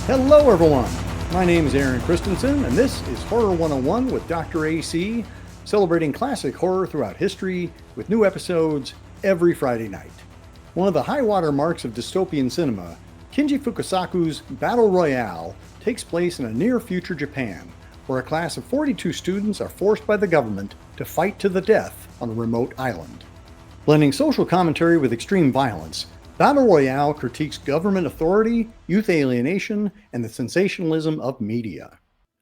Hello, everyone. My name is Aaron Christensen, and this is Horror 101 with Dr. AC, celebrating classic horror throughout history with new episodes every Friday night. One of the high water marks of dystopian cinema, Kinji Fukasaku's Battle Royale takes place in a near-future Japan, where a class of 42 students are forced by the government to fight to the death on a remote island. Blending social commentary with extreme violence, Battle Royale critiques government authority, youth alienation, and the sensationalism of media.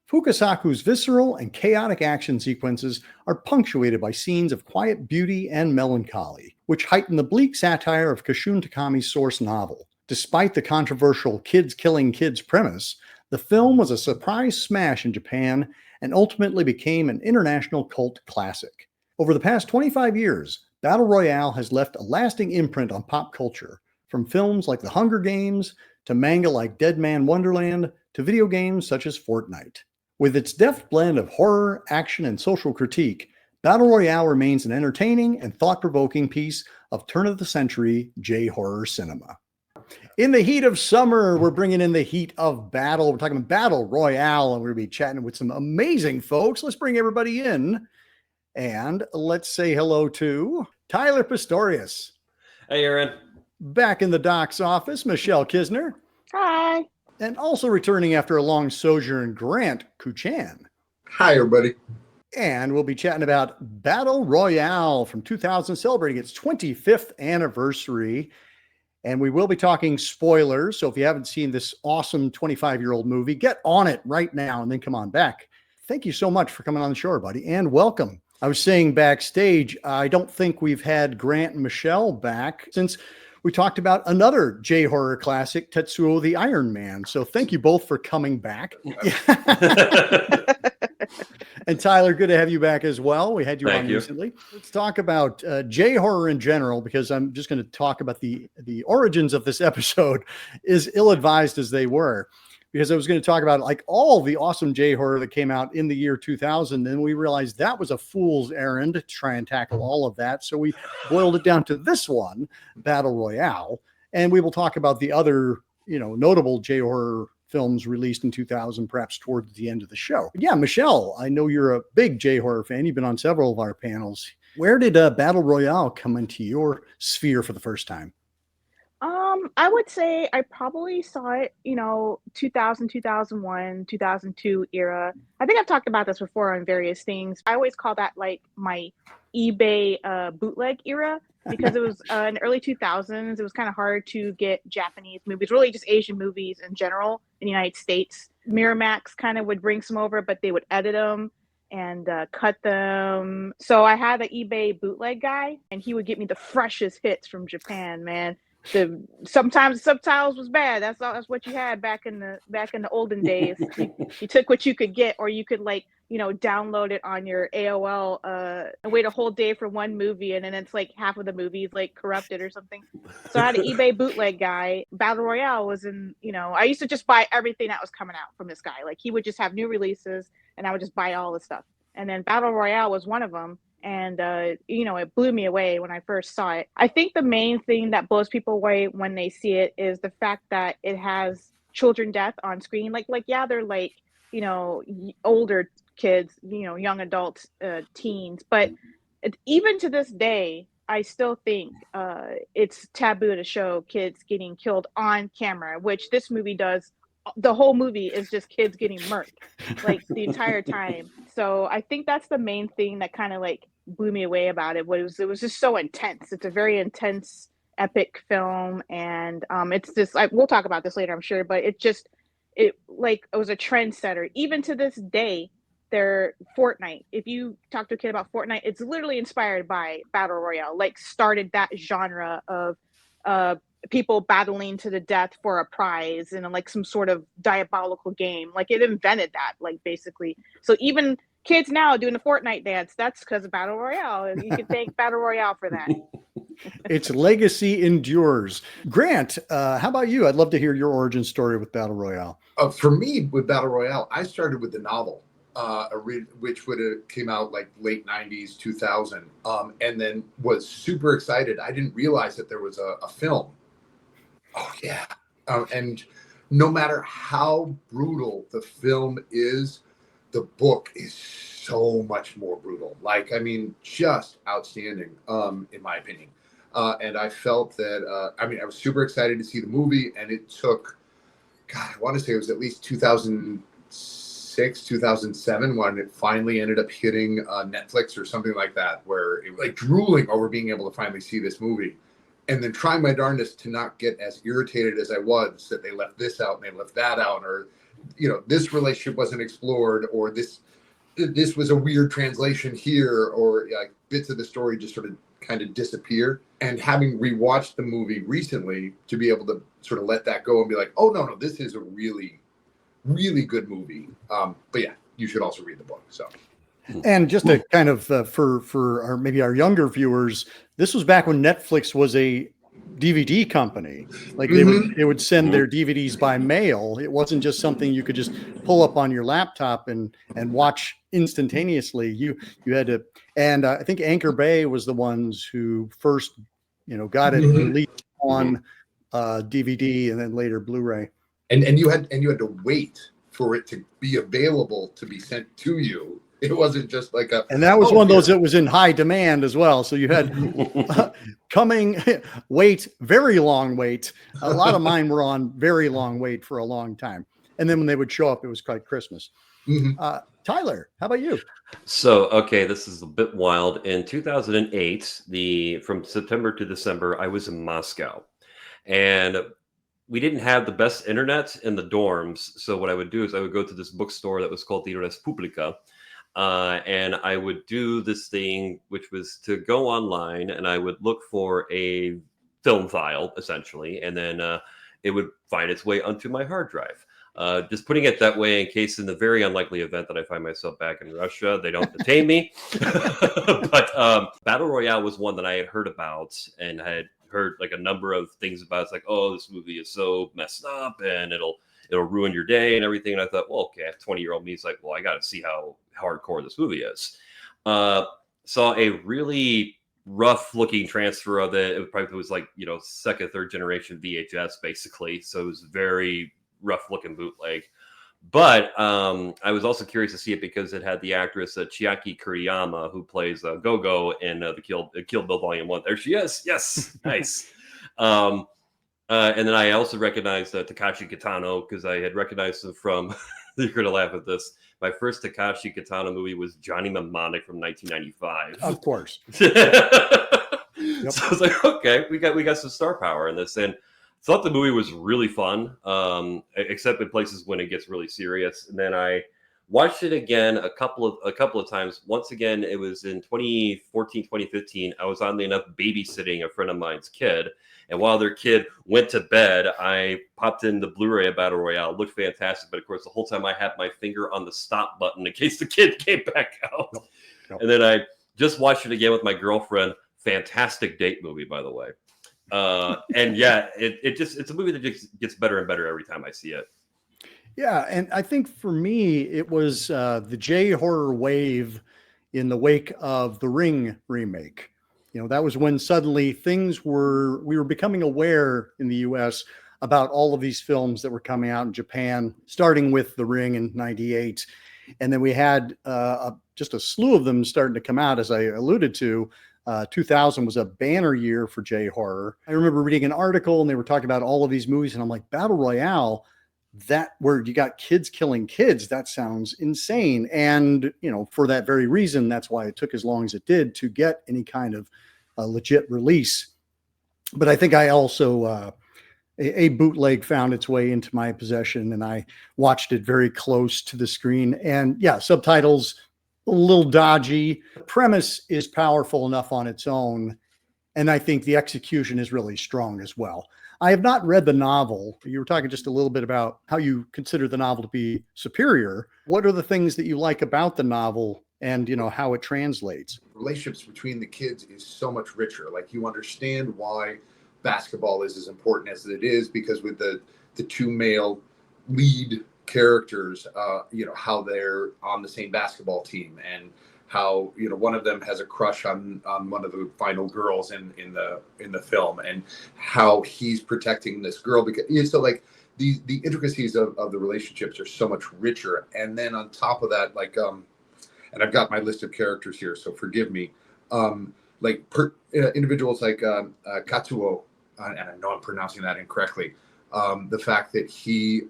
Fukasaku's visceral and chaotic action sequences are punctuated by scenes of quiet beauty and melancholy, which heighten the bleak satire of Koushun Takami's source novel. Despite the controversial kids killing kids premise, the film was a surprise smash in Japan and ultimately became an international cult classic. Over the past 25 years, Battle Royale has left a lasting imprint on pop culture, from films like The Hunger Games, to manga like Dead Man Wonderland, to video games such as Fortnite. With its deft blend of horror, action, and social critique, Battle Royale remains an entertaining and thought-provoking piece of turn-of-the-century J-horror cinema. In the heat of summer, we're bringing in the heat of battle. We're talking Battle Royale, and we're going to be chatting with some amazing folks. Let's bring everybody in, and let's say hello to Tyler Pistorius. Hey, Aaron. Back in the doc's office, Michelle Kisner. Hi. And also returning after a long sojourn, Grant Kuchan. Hi, everybody. And we'll be chatting about Battle Royale from 2000, celebrating its 25th anniversary. And we will be talking spoilers. So if you haven't seen this awesome 25-year-old movie, get on it right now and then come on back. Thank you so much for coming on the show, buddy, and welcome. I was saying backstage, I don't think we've had Grant and Michelle back since we talked about another J-horror classic, Tetsuo the Iron Man. So thank you both for coming back. And Tyler, good to have you back as well. We had you on recently. Let's talk about J-horror in general, because I'm just going to talk about the origins of this episode, as ill-advised as they were. Because I was going to talk about like all the awesome J-horror that came out in the year 2000. Then we realized that was a fool's errand to try and tackle all of that. So we boiled it down to this one, Battle Royale. And we will talk about the other, notable J-horror films released in 2000, perhaps towards the end of the show. But yeah, Michelle, I know you're a big J-horror fan. You've been on several of our panels. Where did Battle Royale come into your sphere for the first time? I would say I probably saw it, 2000, 2001, 2002 era. I think I've talked about this before on various things. I always call that like my eBay bootleg era, because it was in the early 2000s. It was kind of hard to get Japanese movies, really just Asian movies in general in the United States. Miramax kind of would bring some over, but they would edit them and cut them. So I had an eBay bootleg guy, and he would get me the freshest hits from Japan, man. Sometimes the subtitles was bad. That's what you had back in the olden days. You took what you could get, or you could download it on your AOL and wait a whole day for one movie, and then it's like half of the movie is like corrupted or something. So I had an eBay bootleg guy. Battle Royale was in, I used to just buy everything that was coming out from this guy. Like he would just have new releases, and I would just buy all the stuff. And then Battle Royale was one of them. And, it blew me away when I first saw it. I think the main thing that blows people away when they see it is the fact that it has children death on screen. Yeah, they're like, older kids, young adults, teens. But even to this day, I still think it's taboo to show kids getting killed on camera, which this movie does. The whole movie is just kids getting murked like the entire time. So I think that's the main thing that kind of like blew me away about it. It was just so intense. It's a very intense, epic film, and it's just we'll talk about this later, I'm sure. But it was a trendsetter. Even to this day, they're Fortnite. If you talk to a kid about Fortnite, it's literally inspired by Battle Royale. Like started that genre of people battling to the death for a prize in like some sort of diabolical game. Like it invented that, like basically. So even kids now doing the Fortnite dance, that's because of Battle Royale. And you can thank Battle Royale for that. Its legacy endures. Grant, how about you? I'd love to hear your origin story with Battle Royale. For me, with Battle Royale, I started with the novel, which would have came out like late 90s, 2000, and then was super excited. I didn't realize that there was a film. Oh, yeah. And no matter how brutal the film is, the book is so much more brutal. Like, I mean, just outstanding, in my opinion. And I felt that, I was super excited to see the movie, and it took, God, I want to say it was at least 2006, 2007 when it finally ended up hitting Netflix or something like that, where it was like drooling over being able to finally see this movie. And then trying my darndest to not get as irritated as I was that they left this out and they left that out, or, this relationship wasn't explored, or this was a weird translation here, or like bits of the story just sort of kind of disappear. And having rewatched the movie recently, to be able to sort of let that go and be like, oh no, this is a really, really good movie. But yeah, you should also read the book. So. And just to kind of for our, maybe our younger viewers, this was back when Netflix was a DVD company. Like they would send their DVDs by mail. It wasn't just something you could just pull up on your laptop and watch instantaneously. You had to, and I think Anchor Bay was the ones who first, got it released on DVD and then later Blu-ray. And you had to wait for it to be available to be sent to you. It wasn't just like and that was one of those that was in high demand as well. So you had very long wait. A lot of mine were on very long wait for a long time. And then when they would show up, it was quite Christmas. Tyler, how about you? So, okay, this is a bit wild. In 2008, from September to December, I was in Moscow. And we didn't have the best internet in the dorms. So what I would do is I would go to this bookstore that was called the Respublika. And I would do this thing, which was to go online and I would look for a film file, essentially, and then it would find its way onto my hard drive. Just putting it that way in case in the very unlikely event that I find myself back in Russia, they don't detain me. But Battle Royale was one that I had heard about and I had heard like a number of things about. It's like, oh, this movie is so messed up and it'll ruin your day and everything. And I thought, well, okay, 20-year-old me is like, well, I got to see how hardcore this movie is. Saw a really rough looking transfer of it. It was like, second, third generation VHS basically. So it was very rough looking bootleg. But I was also curious to see it because it had the actress Chiaki Kuriyama, who plays Go-Go in the Kill Bill Volume 1. There she is. Yes. Nice. And then I also recognized Takashi Kitano because I had recognized him from, you're going to laugh at this, my first Takashi Kitano movie was Johnny Mnemonic from 1995. Of course. So I was like, okay, we got some star power in this. And thought the movie was really fun, except in places when it gets really serious. And then I watched it again a couple of times. Once again, it was in 2014, 2015. I was oddly enough babysitting a friend of mine's kid. And while their kid went to bed, I popped in the Blu-ray of Battle Royale. It looked fantastic. But of course, the whole time I had my finger on the stop button in case the kid came back out. Nope. And then I just watched it again with my girlfriend. Fantastic date movie, by the way. And yeah, it's a movie that just gets better and better every time I see it. Yeah, and I think for me, it was the J-horror wave in the wake of the Ring remake. That was when suddenly we were becoming aware in the US about all of these films that were coming out in Japan, starting with The Ring in 98. And then we had just a slew of them starting to come out, as I alluded to. 2000 was a banner year for J-horror. I remember reading an article and they were talking about all of these movies and I'm like, Battle Royale, that where you got kids killing kids, that sounds insane. And, for that very reason, that's why it took as long as it did to get any kind of legit release. But I think I also, a bootleg found its way into my possession and I watched it very close to the screen. And yeah, subtitles, a little dodgy. The premise is powerful enough on its own. And I think the execution is really strong as well. I have not read the novel. You were talking just a little bit about how you consider the novel to be superior. What are the things that you like about the novel and, how it translates? Relationships between the kids is so much richer. Like you understand why basketball is as important as it is because with the two male lead characters, how they're on the same basketball team and how one of them has a crush on one of the final girls in the film, and how he's protecting this girl because so like the intricacies of the relationships are so much richer. And then on top of that, like and I've got my list of characters here, so forgive me. Individuals like Katsuo, and I know I'm pronouncing that incorrectly. The fact that he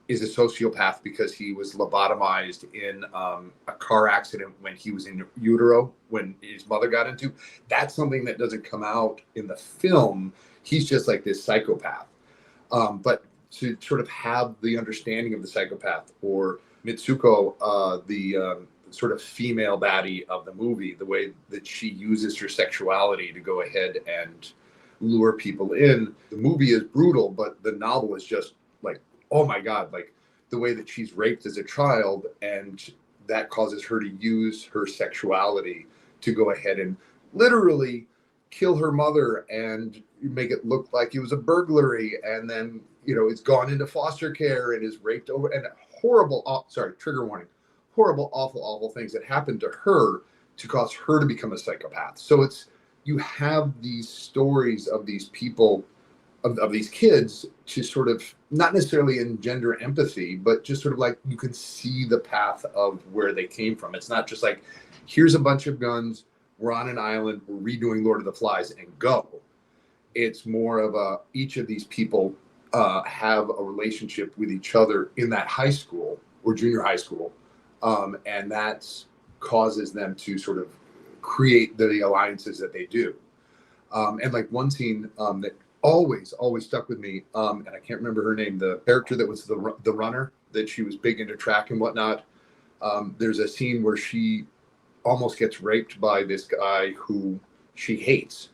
is a sociopath because he was lobotomized in a car accident when he was in utero, when his mother got into. That's something that doesn't come out in the film. He's just like this psychopath. But to sort of have the understanding of the psychopath, or Mitsuko, the sort of female baddie of the movie, the way that she uses her sexuality to go ahead and lure people in. The movie is brutal, but the novel is just like, oh my God, like the way that she's raped as a child, and that causes her to use her sexuality to go ahead and literally kill her mother and make it look like it was a burglary, and then it's gone into foster care and is raped over, and horrible, trigger warning, horrible, awful things that happened to her to cause her to become a psychopath. So you have these stories of these people, of these kids, to sort of not necessarily engender empathy, but just sort of like you can see the path of where they came from. It's not just like, here's a bunch of guns, we're on an island, we're redoing Lord of the Flies, and go. It's more of each of these people have a relationship with each other in that high school or junior high school, and that causes them to sort of create the alliances that they do. And like one scene that always stuck with me, and I can't remember her name, the character that was the runner, that she was big into track and whatnot. There's a scene where she almost gets raped by this guy who she hates.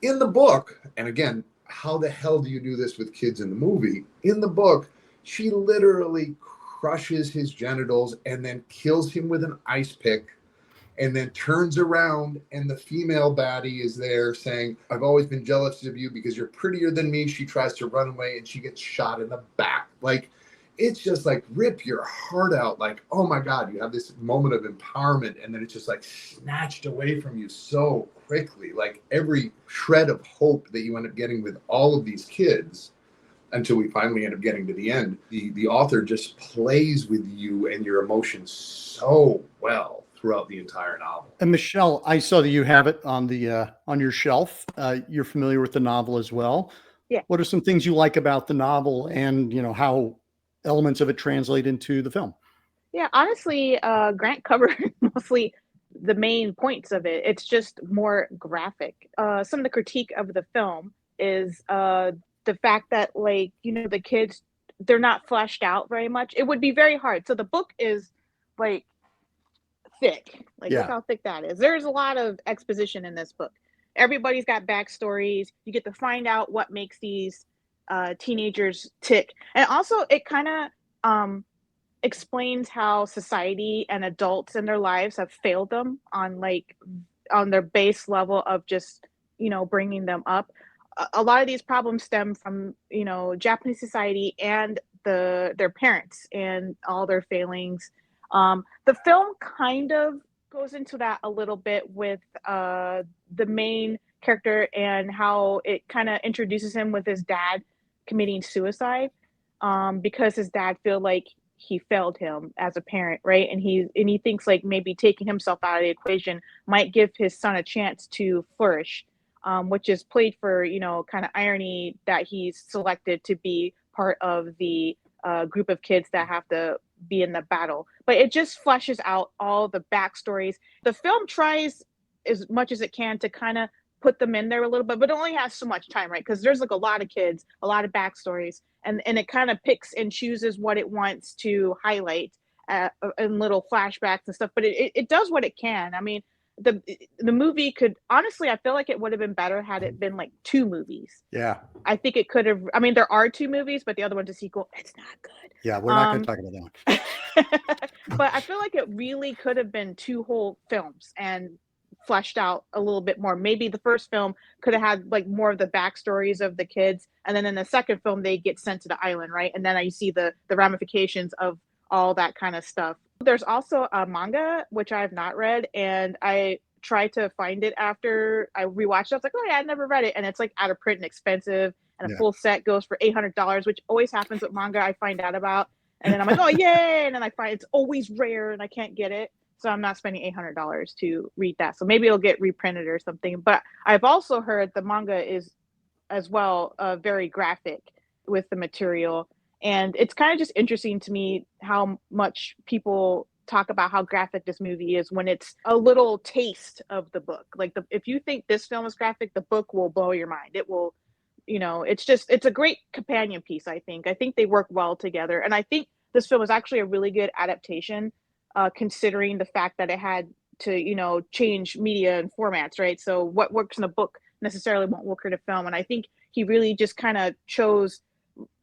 In the book, and again, how the hell do you do this with kids in the movie? In the book, she literally crushes his genitals and then kills him with an ice pick, and then turns around, and the female baddie is there saying, I've always been jealous of you because you're prettier than me. She tries to run away and she gets shot in the back. Like, it's just like rip your heart out. Like, oh my God, you have this moment of empowerment, and then it's just like snatched away from you so quickly. Like every shred of hope that you end up getting with all of these kids, until we finally end up getting to the end, the author just plays with you and your emotions so well throughout the entire novel. And Michelle, I saw that you have it on your shelf. You're familiar with the novel as well. Yeah. What are some things you like about the novel, and how elements of it translate into the film? Yeah, honestly, Grant covered mostly the main points of it. It's just more graphic. Some of the critique of the film is the fact that, like, the kids, they're not fleshed out very much. It would be very hard. So the book is like thick. Like, Yeah. look how thick that is. There's a lot of exposition in this book. Everybody's got backstories. You get to find out what makes these teenagers tick. And also it kind of explains how society and adults in their lives have failed them on their base level of just, bringing them up. A lot of these problems stem from, Japanese society and their parents and all their failings. The film kind of goes into that a little bit with the main character, and how it kind of introduces him with his dad committing suicide, because his dad feel like he failed him as a parent, right? And he thinks like maybe taking himself out of the equation might give his son a chance to flourish, which is played for, kind of irony that he's selected to be part of the group of kids that have to be in the battle. But it just fleshes out all the backstories. The film tries as much as it can to kind of put them in there a little bit, but it only has so much time, right? Because there's like a lot of kids, a lot of backstories, and it kind of picks and chooses what it wants to highlight in little flashbacks and stuff. But it does what it can. I mean, the movie could, honestly, I feel like it would have been better had it been like 2 movies. Yeah. I think it could have. I mean, there are 2 movies, but the other one's a sequel. It's not good. Yeah, we're not going to talk about that one. But I feel like it really could have been 2 whole films and fleshed out a little bit more. Maybe the first film could have had like more of the backstories of the kids, and then in the second film they get sent to the island, right? And then I see the ramifications of all that kind of stuff There's also a manga, which I have not read, and I tried to find it after I rewatched it. I was like, oh yeah, I never read it. And it's like out of print and expensive, and a Yeah. full set goes for $800, which always happens with manga I find out about. And then I'm like, oh yay! And then I find it's always rare and I can't get it. So I'm not spending $800 to read that. So maybe it'll get reprinted or something. But I've also heard the manga is as well very graphic with the material. And it's kind of just interesting to me how much people talk about how graphic this movie is when it's a little taste of the book. Like if you think this film is graphic, the book will blow your mind. It will, it's a great companion piece, I think. I think they work well together. And I think this film is actually a really good adaptation, considering the fact that it had to, change media and formats, right? So what works in a book necessarily won't work in a film. And I think he really just kind of chose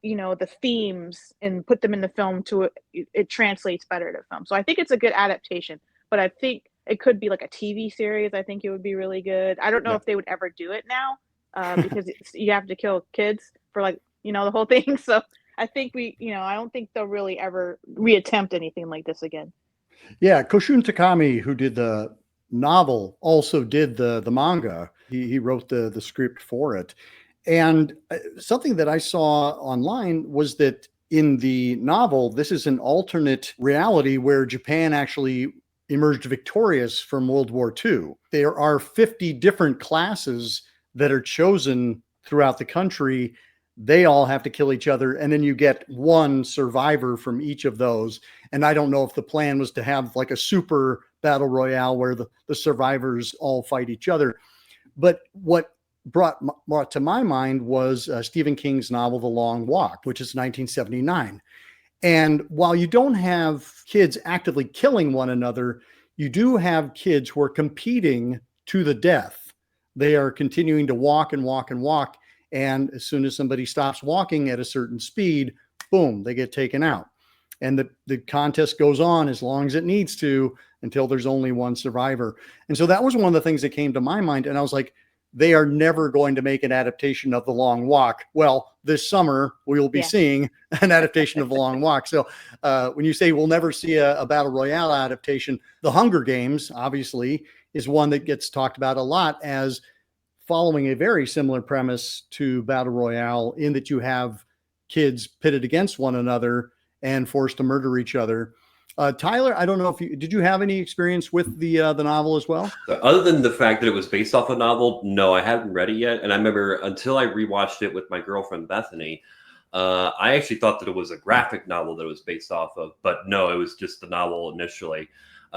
the themes and put them in the film to it translates better to film. So I think it's a good adaptation, but I think it could be like a TV series. I think it would be really good. I don't know if they would ever do it now, because you have to kill kids for the whole thing. So I think I don't think they'll really ever reattempt anything like this again. Yeah, Koushun Takami, who did the novel, also did the manga. He wrote the script for it. And something that I saw online was that in the novel, this is an alternate reality where Japan actually emerged victorious from World War II. There are 50 different classes that are chosen throughout the country. They all have to kill each other, and then you get one survivor from each of those. And I don't know if the plan was to have like a super battle royale where the survivors all fight each other. But what brought to my mind was Stephen King's novel, The Long Walk, which is 1979. And while you don't have kids actively killing one another, you do have kids who are competing to the death. They are continuing to walk and walk and walk. And as soon as somebody stops walking at a certain speed, boom, they get taken out. And the contest goes on as long as it needs to until there's only one survivor. And so that was one of the things that came to my mind. And I was like, they are never going to make an adaptation of The Long Walk. Well, this summer we will be seeing an adaptation of The Long Walk. So when you say we'll never see a Battle Royale adaptation, The Hunger Games, obviously, is one that gets talked about a lot as following a very similar premise to Battle Royale, in that you have kids pitted against one another and forced to murder each other. Tyler, I don't know if did you have any experience with the novel as well? Other than the fact that it was based off a novel, no, I hadn't read it yet. And I remember until I rewatched it with my girlfriend Bethany, I actually thought that it was a graphic novel that it was based off of, but no, it was just the novel initially.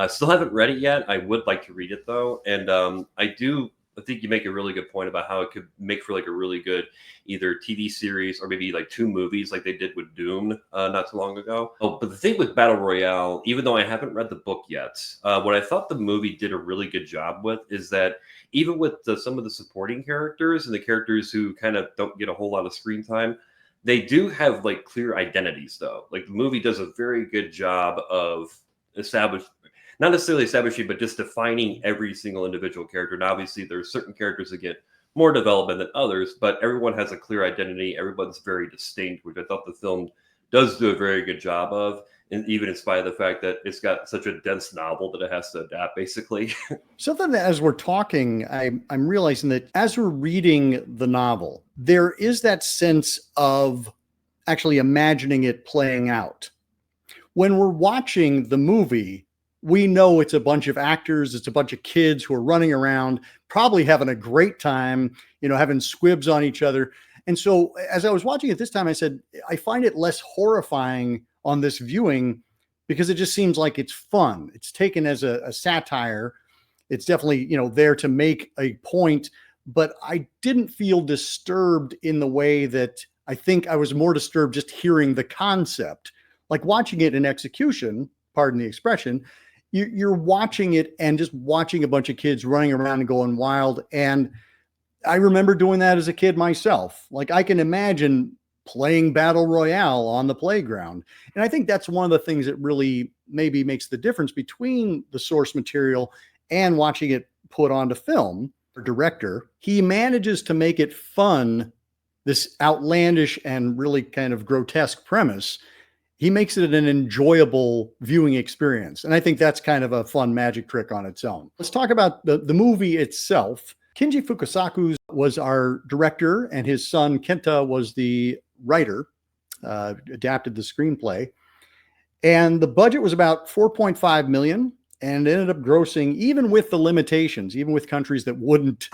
Still haven't read it yet. I would like to read it though, and I think you make a really good point about how it could make for like a really good either TV series or maybe like 2 movies like they did with Dune not too long ago. Oh, but the thing with Battle Royale, even though I haven't read the book yet, what I thought the movie did a really good job with is that even with some of the supporting characters and the characters who kind of don't get a whole lot of screen time, they do have like clear identities though. Like the movie does a very good job of not necessarily establishing, but just defining every single individual character. And obviously there's certain characters that get more development than others, but everyone has a clear identity. Everyone's very distinct, which I thought the film does do a very good job of. And even in spite of the fact that it's got such a dense novel that it has to adapt, basically. Something that as we're talking, I'm realizing that as we're reading the novel, there is that sense of actually imagining it playing out. When we're watching the movie, we know it's a bunch of actors, it's a bunch of kids who are running around, probably having a great time, having squibs on each other. And so as I was watching it this time, I said, I find it less horrifying on this viewing because it just seems like it's fun. It's taken as a satire. It's definitely, there to make a point, but I didn't feel disturbed in the way that I think I was more disturbed just hearing the concept. Like watching it in execution, pardon the expression, you're watching it and just watching a bunch of kids running around and going wild. And I remember doing that as a kid myself. Like I can imagine playing Battle Royale on the playground. And I think that's one of the things that really maybe makes the difference between the source material and watching it put onto film. Our director, he manages to make it fun, this outlandish and really kind of grotesque premise, he makes it an enjoyable viewing experience. And I think that's kind of a fun magic trick on its own. Let's talk about the movie itself. Kinji Fukasaku was our director, and his son Kenta was the writer, adapted the screenplay. And the budget was about 4.5 million, and ended up grossing, even with the limitations, even with countries that wouldn't,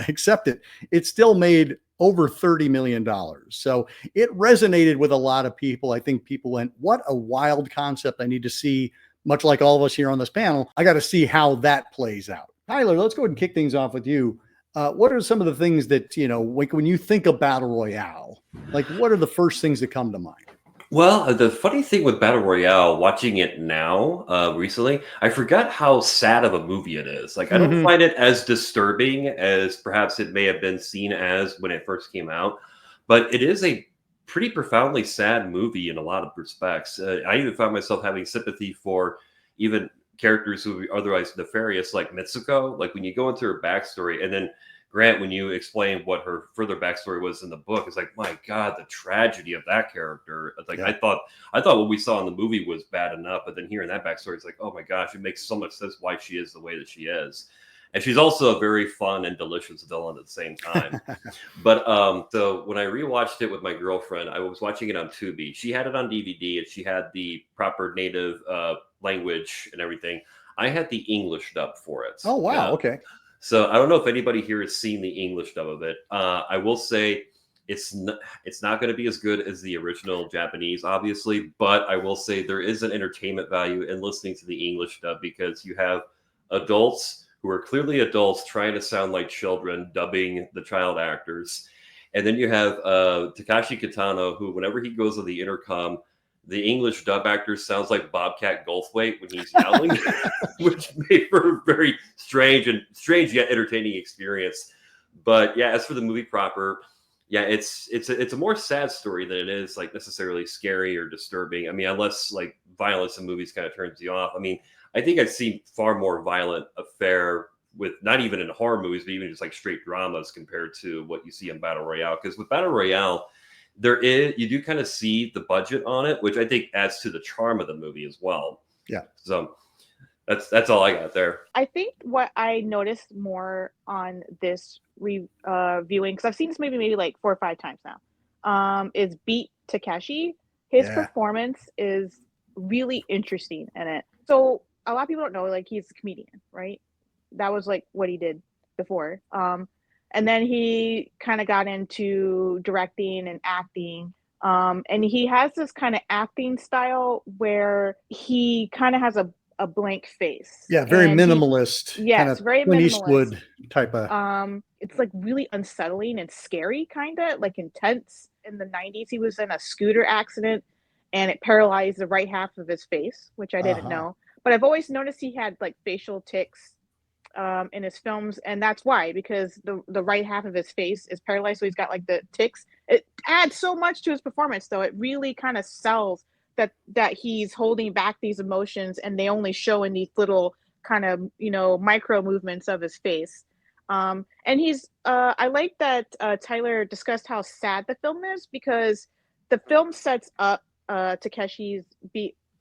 accept it, it still made over $30 million. So it resonated with a lot of people. I think people went, what a wild concept. I need to see, much like all of us here on this panel, I got to see how that plays out. Tyler, let's go ahead and kick things off with you. What are some of the things that, like when you think of Battle Royale, like what are the first things that come to mind? Well, the funny thing with Battle Royale, watching it now, recently, I forgot how sad of a movie it is. Like, I don't find it as disturbing as perhaps it may have been seen as when it first came out, but it is a pretty profoundly sad movie in a lot of respects. I even found myself having sympathy for even characters who are otherwise nefarious, like Mitsuko. Like, when you go into her backstory, and then Grant, when you explain what her further backstory was in the book, it's like, my God, the tragedy of that character. Like, yeah. I thought what we saw in the movie was bad enough, but then hearing that backstory, it's like, oh my gosh, it makes so much sense why she is the way that she is. And she's also a very fun and delicious villain at the same time. But so when I rewatched it with my girlfriend, I was watching it on Tubi. She had it on DVD, and she had the proper native language and everything. I had the English dub for it. Oh, wow. Okay. So I don't know if anybody here has seen the English dub of it. I will say it's not going to be as good as the original Japanese, obviously, but I will say there is an entertainment value in listening to the English dub, because you have adults who are clearly adults trying to sound like children dubbing the child actors. And then you have Takashi Kitano, who whenever he goes on the intercom, the English dub actor sounds like Bobcat Goldthwait when he's yelling, which made for a very strange yet entertaining experience. But yeah, as for the movie proper, yeah, it's a more sad story than it is like necessarily scary or disturbing. I mean, unless like violence in movies kind of turns you off. I mean, I think I've seen far more violent affair with not even in horror movies, but even just like straight dramas compared to what you see in Battle Royale. Because with Battle Royale, you do kind of see the budget on it, which I think adds to the charm of the movie as well. Yeah. So that's all I got there. I think what I noticed more on this viewing, because I've seen this movie maybe like 4 or 5 times now, is Beat Takeshi. His performance is really interesting in it. So a lot of people don't know, like, he's a comedian, right? That was like what he did before. And then he kind of got into directing and acting. And he has this kind of acting style where he kind of has a blank face. Yeah, very minimalist. Yes, kind of very Clint minimalist. Eastwood type of. It's like really unsettling and scary, kind of like intense. In the 90s, he was in a scooter accident, and it paralyzed the right half of his face, which I didn't know. But I've always noticed he had like facial tics in his films, and that's why, because the right half of his face is paralyzed, so he's got like the tics. It adds so much to his performance, though. It really kind of sells that he's holding back these emotions, and they only show in these little kind of micro movements of his face. And he's I like that Tyler discussed how sad the film is, because the film sets up Takeshi's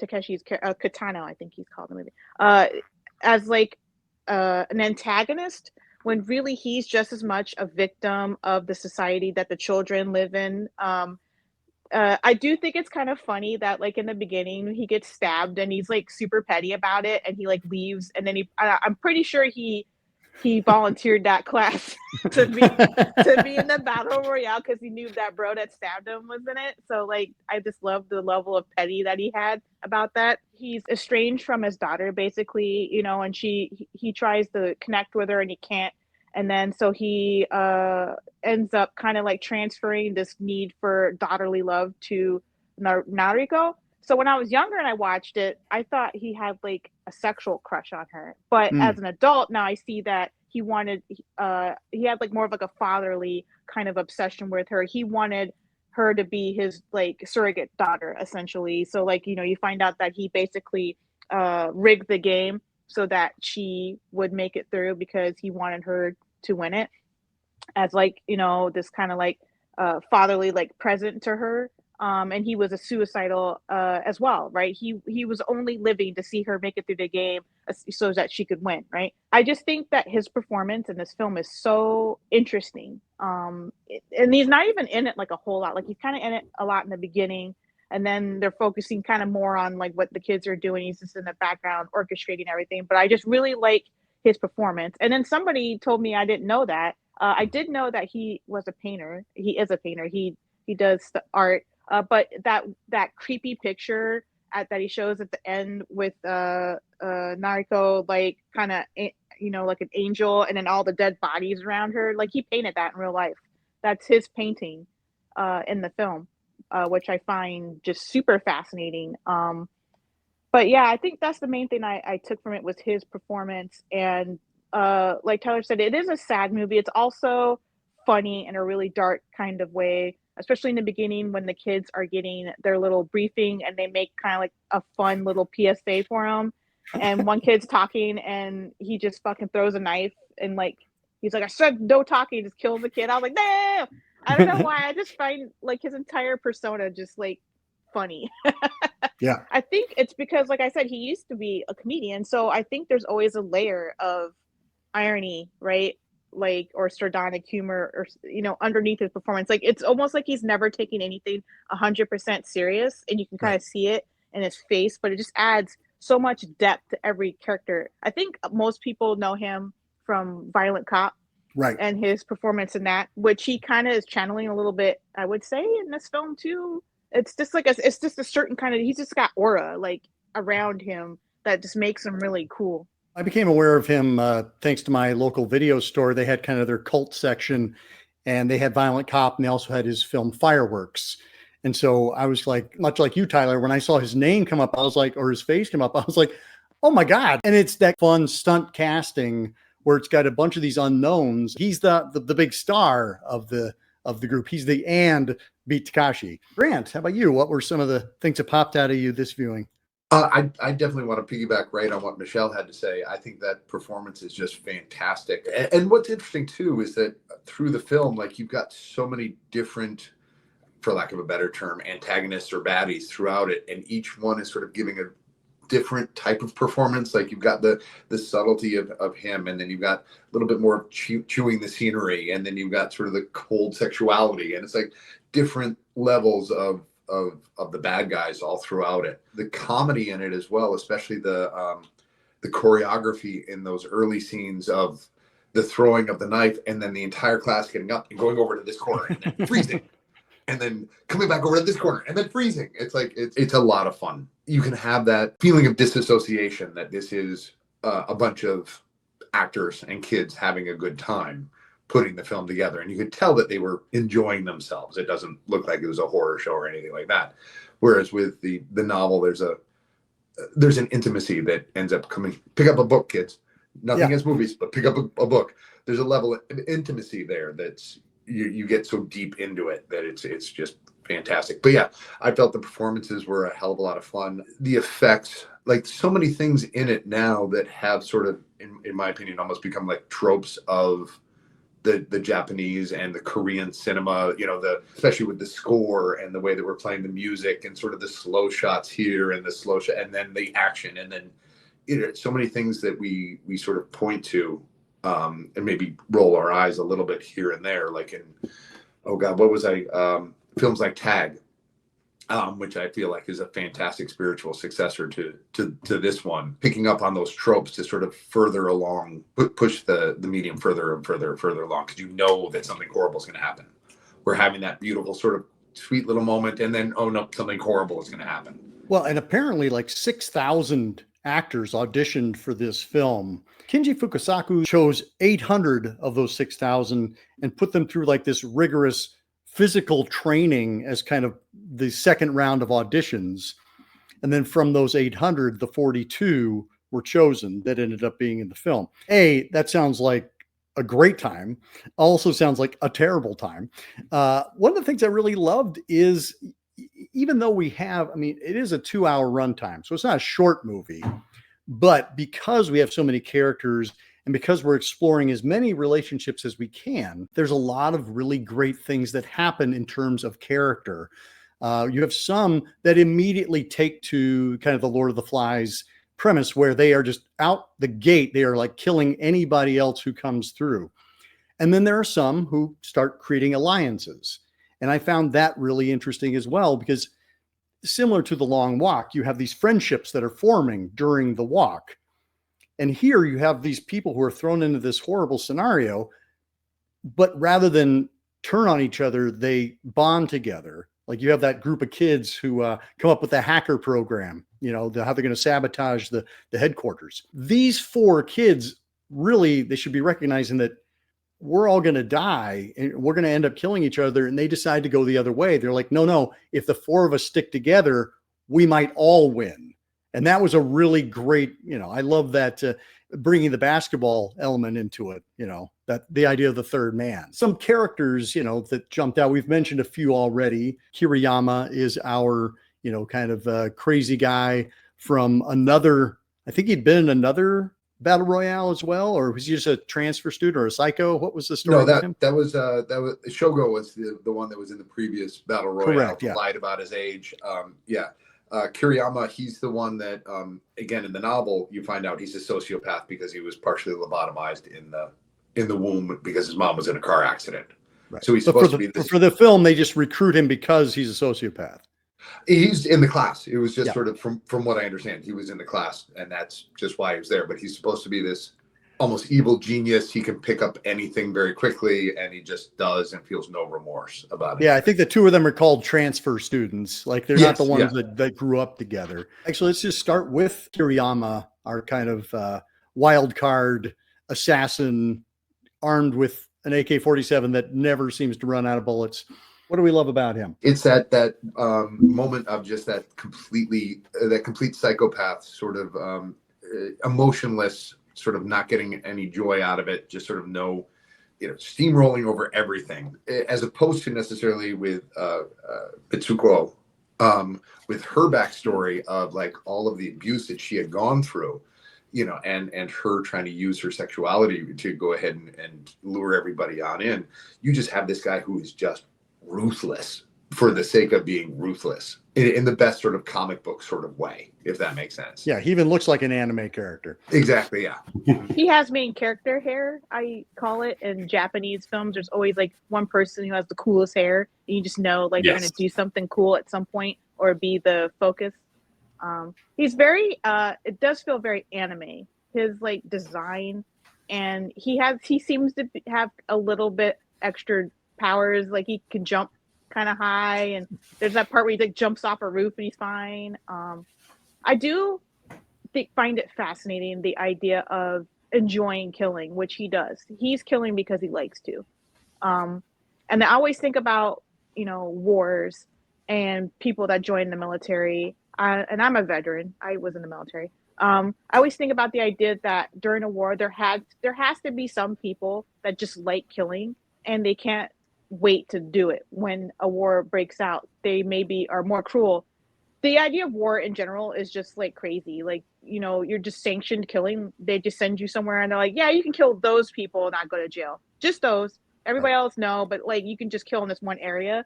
Kitano, I think he's called in the movie, as like an antagonist, when really he's just as much a victim of the society that the children live in. I do think it's kind of funny that like in the beginning he gets stabbed and he's like super petty about it, and he like leaves, and then I'm pretty sure he volunteered that class to be in the Battle Royale because he knew that bro that stabbed him was in it. So like I just love the level of petty that he had about that. He's estranged from his daughter basically, and he tries to connect with her and he can't. And then so he ends up kind of like transferring this need for daughterly love to Nariko. So when I was younger and I watched it, I thought he had like a sexual crush on her. But as an adult now, I see that he had like more of like a fatherly kind of obsession with her. He wanted her to be his like surrogate daughter, essentially. So like, you find out that he basically rigged the game so that she would make it through, because he wanted her to win it as like, this kind of like fatherly like present to her. And he was a suicidal as well, right? He was only living to see her make it through the game so that she could win, right? I just think that his performance in this film is so interesting. And he's not even in it like a whole lot. Like he's kind of in it a lot in the beginning, and then they're focusing kind of more on like what the kids are doing. He's just in the background orchestrating everything. But I just really like his performance. And then somebody told me, I didn't know that. I did know that he was a painter. He is a painter. He does the art. But that creepy picture that he shows at the end with Nariko, like kind of, like an angel, and then all the dead bodies around her, like he painted that in real life. That's his painting in the film, which I find just super fascinating. But yeah, I think that's the main thing I took from it was his performance. And like Tyler said, it is a sad movie. It's also funny in a really dark kind of way, especially in the beginning when the kids are getting their little briefing and they make kind of like a fun little PSA for them. And one kid's talking and he just fucking throws a knife and like, he's like, I said no talking, just kills the kid. I was like, no, I don't know why. I just find like his entire persona just like funny. Yeah. I think it's because, like I said, he used to be a comedian. So I think there's always a layer of irony, right? Like, or sardonic humor, or, underneath his performance. Like, it's almost like he's never taking anything 100% serious. And you can kind of see it in his face, but it just adds so much depth to every character. I think most people know him from Violent Cop. Right. And his performance in that, which he kind of is channeling a little bit, I would say, in this film too. It's just like it's just a certain kind of, he's just got aura like around him that just makes him really cool. I became aware of him thanks to my local video store. They had kind of their cult section, and they had Violent Cop, and they also had his film Fireworks. And so I was like, much like you, Tyler, when I saw his name come up, I was like, or his face come up, I was like, oh my God. And it's that fun stunt casting where it's got a bunch of these unknowns. He's the big star of the group. He's the and beat Takashi. Grant, how about you? What were some of the things that popped out of you this viewing? I definitely want to piggyback right on what Michelle had to say. I think that performance is just fantastic. And what's interesting too is that through the film, like you've got so many different, for lack of a better term, antagonists or baddies throughout it, and each one is sort of giving a different type of performance. Like you've got the subtlety of him, and then you've got a little bit more of chewing the scenery, and then you've got sort of the cold sexuality, and it's like different levels of the bad guys all throughout it. The comedy in it as well, especially the choreography in those early scenes of the throwing of the knife, and then the entire class getting up and going over to this corner and then freezing. And then coming back over to this corner and then freezing. It's like, it's a lot of fun. You can have that feeling of disassociation that this is a bunch of actors and kids having a good time putting the film together. And you could tell that they were enjoying themselves. It doesn't look like it was a horror show or anything like that. Whereas with the novel, there's an intimacy that ends up coming. Pick up a book, kids. Nothing against movies, but pick up a book. There's a level of intimacy there that's, you get so deep into it that it's just fantastic. But yeah, I felt the performances were a hell of a lot of fun. The effects, like so many things in it now that have sort of, in my opinion, almost become like tropes of the Japanese and the Korean cinema, especially with the score and the way that we're playing the music and sort of the slow shots here and the slow shot and then the action. And then, so many things that we sort of point to, and maybe roll our eyes a little bit here and there, like in, oh God, what was films like Tag, which I feel like is a fantastic spiritual successor to this one, picking up on those tropes to sort of further along, push the medium further and further along, because you know that something horrible is going to happen. We're having that beautiful sort of sweet little moment, and then, oh no, something horrible is going to happen. Well, and apparently like 6,000 actors auditioned for this film. Kinji Fukasaku chose 800 of those 6,000 and put them through like this rigorous physical training as kind of the second round of auditions. And then from those 800, the 42 were chosen that ended up being in the film. That sounds like a great time. Also sounds like a terrible time. One of the things I really loved is, even though it is a 2-hour runtime, so it's not a short movie, but because we have so many characters and because we're exploring as many relationships as we can, there's a lot of really great things that happen in terms of character. You have some that immediately take to kind of the Lord of the Flies premise, where they are just out the gate. They are like killing anybody else who comes through. And then there are some who start creating alliances. And I found that really interesting as well, because similar to The Long Walk, you have these friendships that are forming during the walk. And here you have these people who are thrown into this horrible scenario, but rather than turn on each other, they bond together. Like you have that group of kids who come up with a hacker program, how they're going to sabotage the headquarters. These 4 kids, really, they should be recognizing that we're all going to die and we're going to end up killing each other. And they decide to go the other way. They're like, no, if the 4 of us stick together, we might all win. And that was a really great, I love that bringing the basketball element into it, that the idea of the third man. Some characters, that jumped out. We've mentioned a few already. Kiriyama is our, kind of crazy guy from another, I think he'd been in another Battle Royale as well, or was he just a transfer student or a psycho? What was the story? No, that was Shogo was the one that was in the previous Battle Royale. Correct, yeah. Lied about his age. Kiriyama, he's the one that again in the novel you find out he's a sociopath because he was partially lobotomized in the womb because his mom was in a car accident. Right. So he's supposed to be this. For the film, they just recruit him because he's a sociopath. He's in the class. It was just sort of from what I understand, he was in the class, and that's just why he was there. But he's supposed to be this almost evil genius. He can pick up anything very quickly, and he just does and feels no remorse about it. Yeah, I think the 2 of them are called transfer students. Like they're not the ones that grew up together. Actually, let's just start with Kiriyama, our kind of wild card assassin armed with an AK-47 that never seems to run out of bullets. What do we love about him? It's that moment of just that complete psychopath, sort of emotionless, sort of not getting any joy out of it, just sort of steamrolling over everything, as opposed to necessarily with Mitsuko, with her backstory of like all of the abuse that she had gone through, and her trying to use her sexuality to go ahead and lure everybody on in. You just have this guy who is just ruthless for the sake of being ruthless in the best sort of comic book sort of way, if that makes sense. Yeah, he even looks like an anime character. Exactly, yeah. He has main character hair, I call it. In Japanese films, there's always like one person who has the coolest hair, and you just know like they're going to do something cool at some point or be the focus. He's very it does feel very anime, his like design, and he seems to have a little bit extra powers, like he can jump kind of high, and there's that part where he like jumps off a roof and he's fine. I do find it fascinating, the idea of enjoying killing, which he does. He's killing because he likes to. And I always think about wars and people that join the military. And I'm a veteran. I was in the military. I always think about the idea that during a war there has to be some people that just like killing, and they can't wait to do it when a war breaks out. They maybe are more cruel. The idea of war in general is just like crazy. Like, you're just sanctioned killing. They just send you somewhere and they're like, yeah, you can kill those people and not go to jail. Just those. Everybody else, no, but like you can just kill in this one area.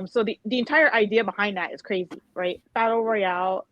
So the entire idea behind that is crazy, right? Battle Royale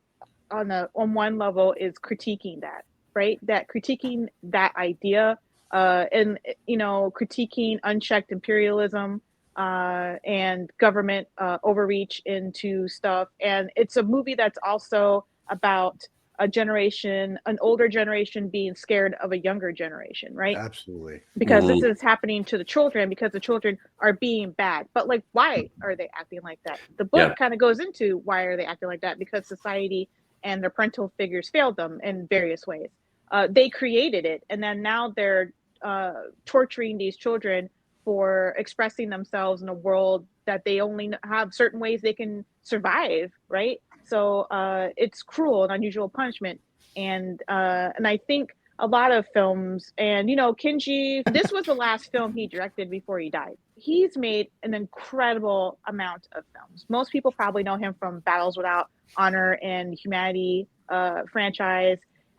on one level is critiquing that, right? Critiquing that idea, and critiquing unchecked imperialism and government overreach into stuff. And it's a movie that's also about an older generation being scared of a younger generation, right? Absolutely. Because this is happening to the children, because the children are being bad. But like, why are they acting like that? The book kind of goes into why are they acting like that? Because society and their parental figures failed them in various ways. They created it, and then now they're torturing these children for expressing themselves in a world that they only have certain ways they can survive, right? So it's cruel and unusual punishment. And I think a lot of films, and Kinji, this was the last film he directed before he died. He's made an incredible amount of films. Most people probably know him from Battles Without Honor and Humanity franchise.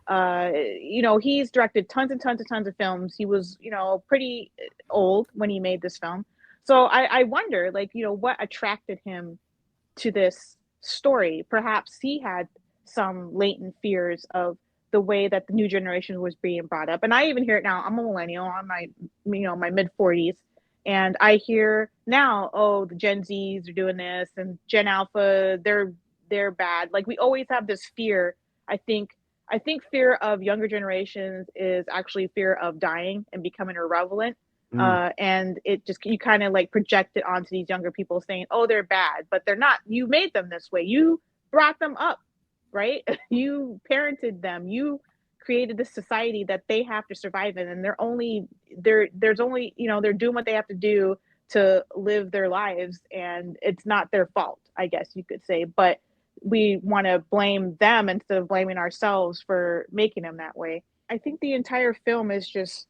He's directed tons and tons and tons of films. He was, pretty old when he made this film. So I wonder, what attracted him to this story. Perhaps he had some latent fears of the way that the new generation was being brought up. And I even hear it now. I'm a millennial. I'm my mid 40s, and I hear now, oh, the Gen Zs are doing this, and Gen Alpha, they're bad. Like, we always have this fear. I think fear of younger generations is actually fear of dying and becoming irrelevant. And it just, you kind of like project it onto these younger people saying, oh, they're bad, but they're not. You made them this way. You brought them up, right? You parented them. You created this society that they have to survive in, and there's only, they're doing what they have to do to live their lives, and it's not their fault, I guess you could say. But we want to blame them instead of blaming ourselves for making them that way. I think the entire film is just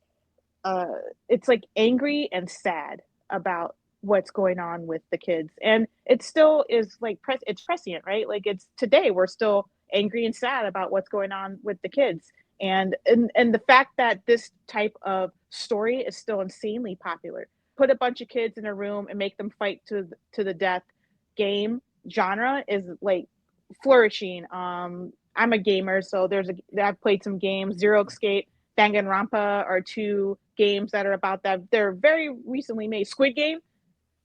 it's like angry and sad about what's going on with the kids, and it still is like it's prescient, right? Like, it's today, we're still angry and sad about what's going on with the kids, and the fact that this type of story is still insanely popular. Put a bunch of kids in a room and make them fight to the death. Game genre is like flourishing. I'm a gamer, so I've played some games. Zero Escape, Danganronpa are two games that are about that. They're very recently made. Squid Game,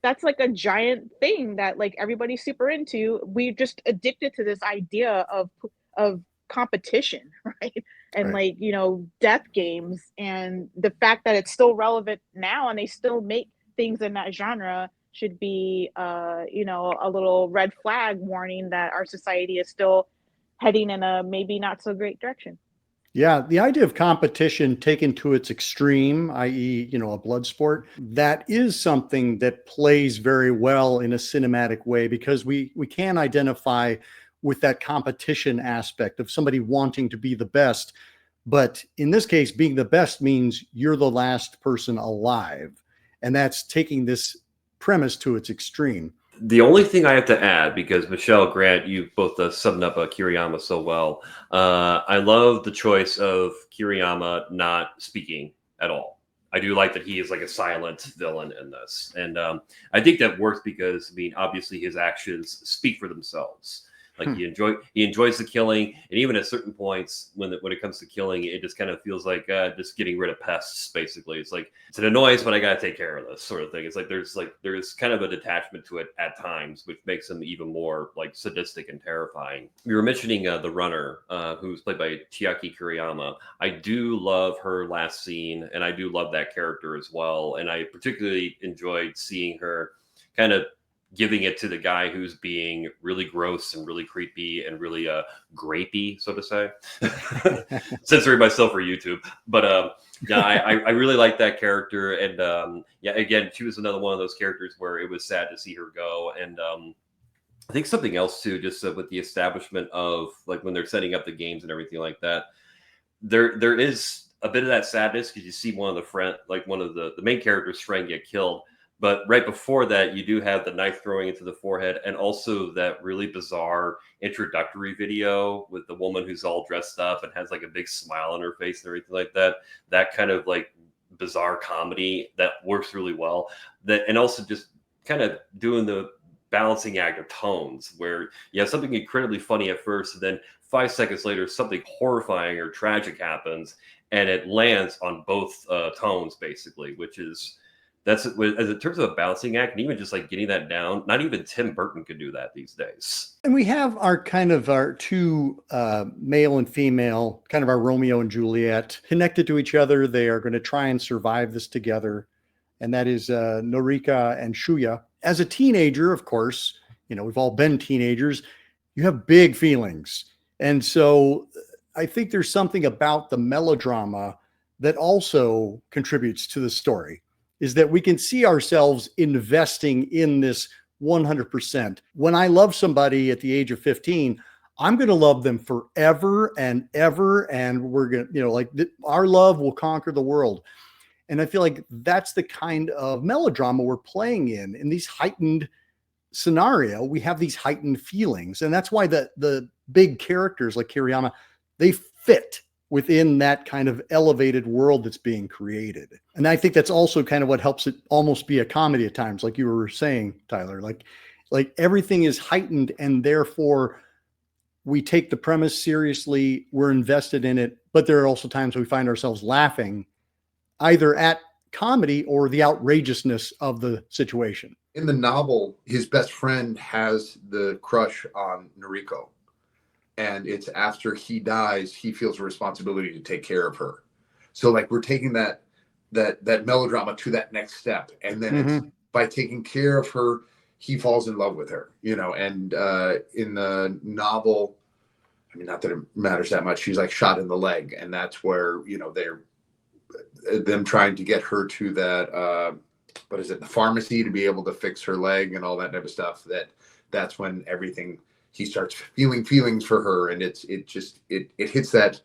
that's like a giant thing that like everybody's super into. We're just addicted to this idea of competition, right? And Right. like, death games, and the fact that it's still relevant now and they still make things in that genre should be a little red flag warning that our society is still heading in a maybe not so great direction. Yeah, the idea of competition taken to its extreme, i.e., a blood sport, that is something that plays very well in a cinematic way, because we can identify with that competition aspect of somebody wanting to be the best. But in this case, being the best means you're the last person alive. And that's taking this premise to its extreme. The only thing I have to add, because Michelle, Grant, you both summed up Kiriyama so well. I love the choice of Kiriyama not speaking at all. I do like that he is like a silent villain in this, and I think that works because, obviously his actions speak for themselves. Like, he enjoys the killing, and even at certain points when it comes to killing, it just kind of feels like just getting rid of pests. Basically, it's like, it's an annoyance, but I gotta take care of this sort of thing. It's like there's kind of a detachment to it at times, which makes him even more like sadistic and terrifying. We were mentioning the runner, who's played by Chiaki Kuriyama. I do love her last scene, and I do love that character as well. And I particularly enjoyed seeing her kind of giving it to the guy who's being really gross and really creepy and really grapey, so to say. Censoring myself for YouTube. But yeah, I really like that character. And yeah, again, she was another one of those characters where it was sad to see her go. And I think something else too, just with the establishment of like when they're setting up the games and everything like that, there is a bit of that sadness because you see one of the main character's friend get killed. But right before that, you do have the knife throwing into the forehead, and also that really bizarre introductory video with the woman who's all dressed up and has like a big smile on her face and everything like that. That kind of like bizarre comedy that works really well. And also just kind of doing the balancing act of tones where you have something incredibly funny at first, and then 5 seconds later, something horrifying or tragic happens, and it lands on both tones, basically, which is... as in terms of a balancing act, and even just like getting that down, not even Tim Burton could do that these days. And we have our two male and female, kind of our Romeo and Juliet, connected to each other. They are going to try and survive this together. And that is Norika and Shuya. As a teenager, of course, we've all been teenagers. You have big feelings. And so I think there's something about the melodrama that also contributes to the story, is that we can see ourselves investing in this 100%. When I love somebody at the age of 15, I'm going to love them forever and ever. And we're going to, our love will conquer the world. And I feel like that's the kind of melodrama we're playing in these heightened scenario. We have these heightened feelings. And that's why the big characters like Kiriyama, they fit within that kind of elevated world that's being created. And I think that's also kind of what helps it almost be a comedy at times, like you were saying, Tyler. Like Like everything is heightened, and therefore we take the premise seriously. We're invested in it, but there are also times we find ourselves laughing either at comedy or the outrageousness of the situation. In the novel, his best friend has the crush on Noriko, and it's after he dies, he feels a responsibility to take care of her. So like we're taking that melodrama to that next step, and then it's by taking care of her, he falls in love with her, you know. And in the novel, I mean, not that it matters that much, she's like shot in the leg, and that's where, you know, they're them trying to get her to that what is it, the pharmacy, to be able to fix her leg and all that type of stuff. That's when everything, he starts feeling feelings for her, and it hits that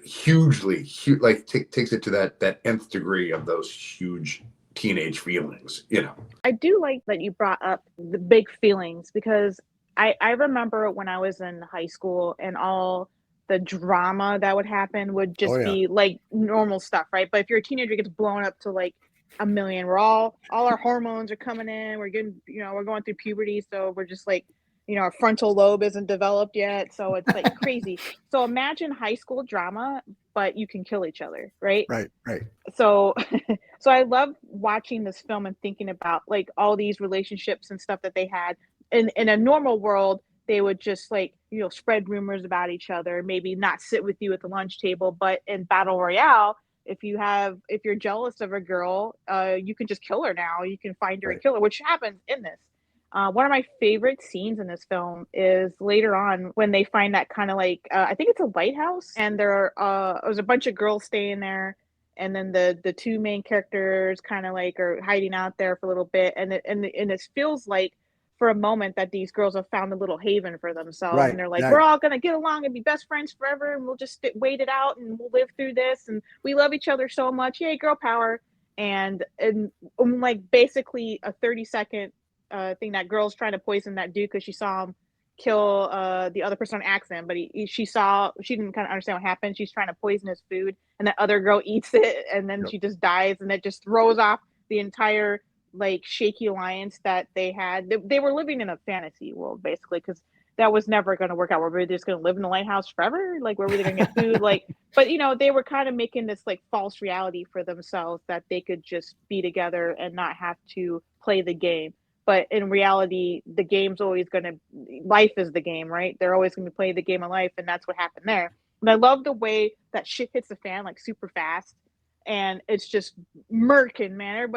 hugely like takes it to that nth degree of those huge teenage feelings, you know. I do like that you brought up the big feelings, because I remember when I was in high school and all the drama that would happen would just be like normal stuff, right? But if you're a teenager, it gets blown up to like a million. We're all our hormones are coming in. We're getting, you know, we're going through puberty, so we're just like, you know, our frontal lobe isn't developed yet, so it's like crazy. So imagine high school drama, but you can kill each other, right? Right. So so I love watching this film and thinking about like all these relationships and stuff that they had. In a normal world, they would just like, you know, spread rumors about each other, maybe not sit with you at the lunch table. But in Battle Royale, if you're jealous of a girl, you can just kill her now. You can find her and kill her, which happens in this. One of my favorite scenes in this film is later on when they find that kind of like, I think it's a lighthouse, and there's a bunch of girls staying there. And then the two main characters kind of like are hiding out there for a little bit. And it feels like for a moment that these girls have found a little haven for themselves. Right, and they're like, right. we're all going to get along and be best friends forever. And we'll just wait it out and we'll live through this. And we love each other so much. Yay, girl power. And like basically a 30-second thing, that girl's trying to poison that dude because she saw him kill the other person on accident, but she didn't kind of understand what happened. She's trying to poison his food, and that other girl eats it, and then she just dies, and it just throws off the entire like shaky alliance that they had. They were living in a fantasy world basically, because that was never going to work out. Were we just going to live in the lighthouse forever? Like, where were they going to get food? Like, but you know, they were kind of making this like false reality for themselves that they could just be together and not have to play the game. But in reality, the game's always life is the game, right? They're always going to play the game of life, and that's what happened there. And I love the way that shit hits the fan like super fast, and it's just murking, man.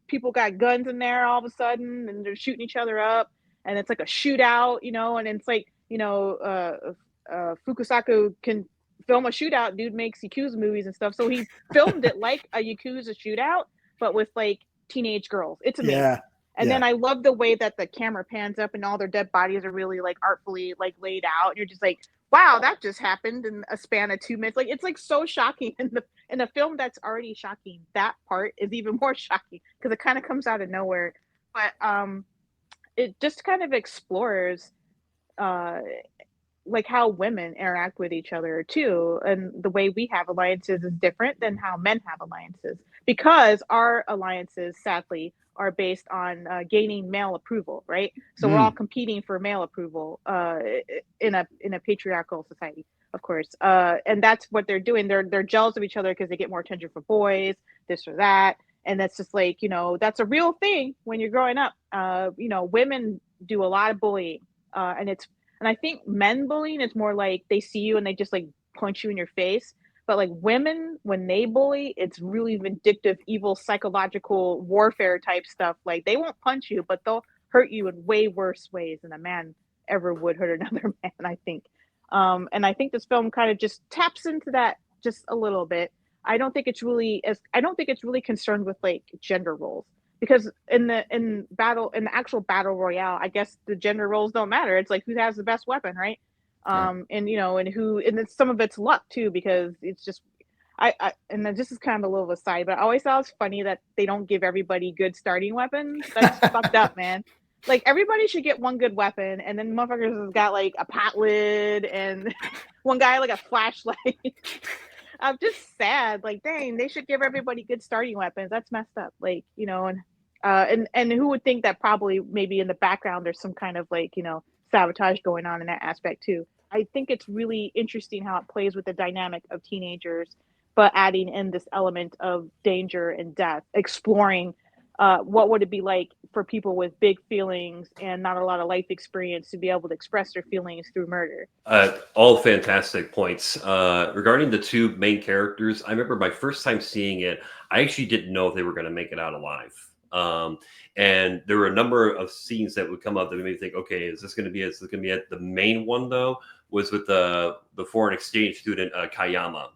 People got guns in there all of a sudden, and they're shooting each other up, and it's like a shootout, you know. And it's like, you know, Fukasaku can film a shootout. Dude makes Yakuza movies and stuff, so he filmed it like a Yakuza shootout, but with like teenage girls. It's amazing. Yeah. And then I love the way that the camera pans up and all their dead bodies are really like artfully like laid out. And you're just like, wow, that just happened in a span of 2 minutes. Like, it's like so shocking in a film that's already shocking. That part is even more shocking because it kind of comes out of nowhere. But it just kind of explores like how women interact with each other too, and the way we have alliances is different than how men have alliances, because our alliances sadly are based on gaining male approval, right? So we're all competing for male approval in a patriarchal society, of course, and that's what they're doing. They're jealous of each other because they get more attention for boys, this or that. And that's just like, you know, that's a real thing when you're growing up. You know, women do a lot of bullying, and I think men bullying is more like they see you and they just like punch you in your face. But like women, when they bully, it's really vindictive, evil, psychological warfare type stuff. Like they won't punch you, but they'll hurt you in way worse ways than a man ever would hurt another man, I think. And I think this film kind of just taps into that just a little bit. I don't think it's really concerned with like gender roles, because in the actual battle royale, I guess the gender roles don't matter. It's like who has the best weapon, right? And you know, and it's some of it's luck too, because it's just and then this is kind of a little aside, but I always thought it's funny that they don't give everybody good starting weapons. That's fucked up, man. Like everybody should get one good weapon, and then motherfuckers has got like a pot lid and one guy like a flashlight. I'm just sad. Like, dang, they should give everybody good starting weapons. That's messed up. Like, you know, and And who would think that probably maybe in the background there's some kind of like, sabotage going on in that aspect too. I think it's really interesting how it plays with the dynamic of teenagers, but adding in this element of danger and death, exploring what would it be like for people with big feelings and not a lot of life experience to be able to express their feelings through murder. All fantastic points. Regarding the two main characters, I remember my first time seeing it, I actually didn't know if they were going to make it out alive. And there were a number of scenes that would come up that made me think, okay, is this going to be it? The main one, though, was with the foreign exchange student, Kayama.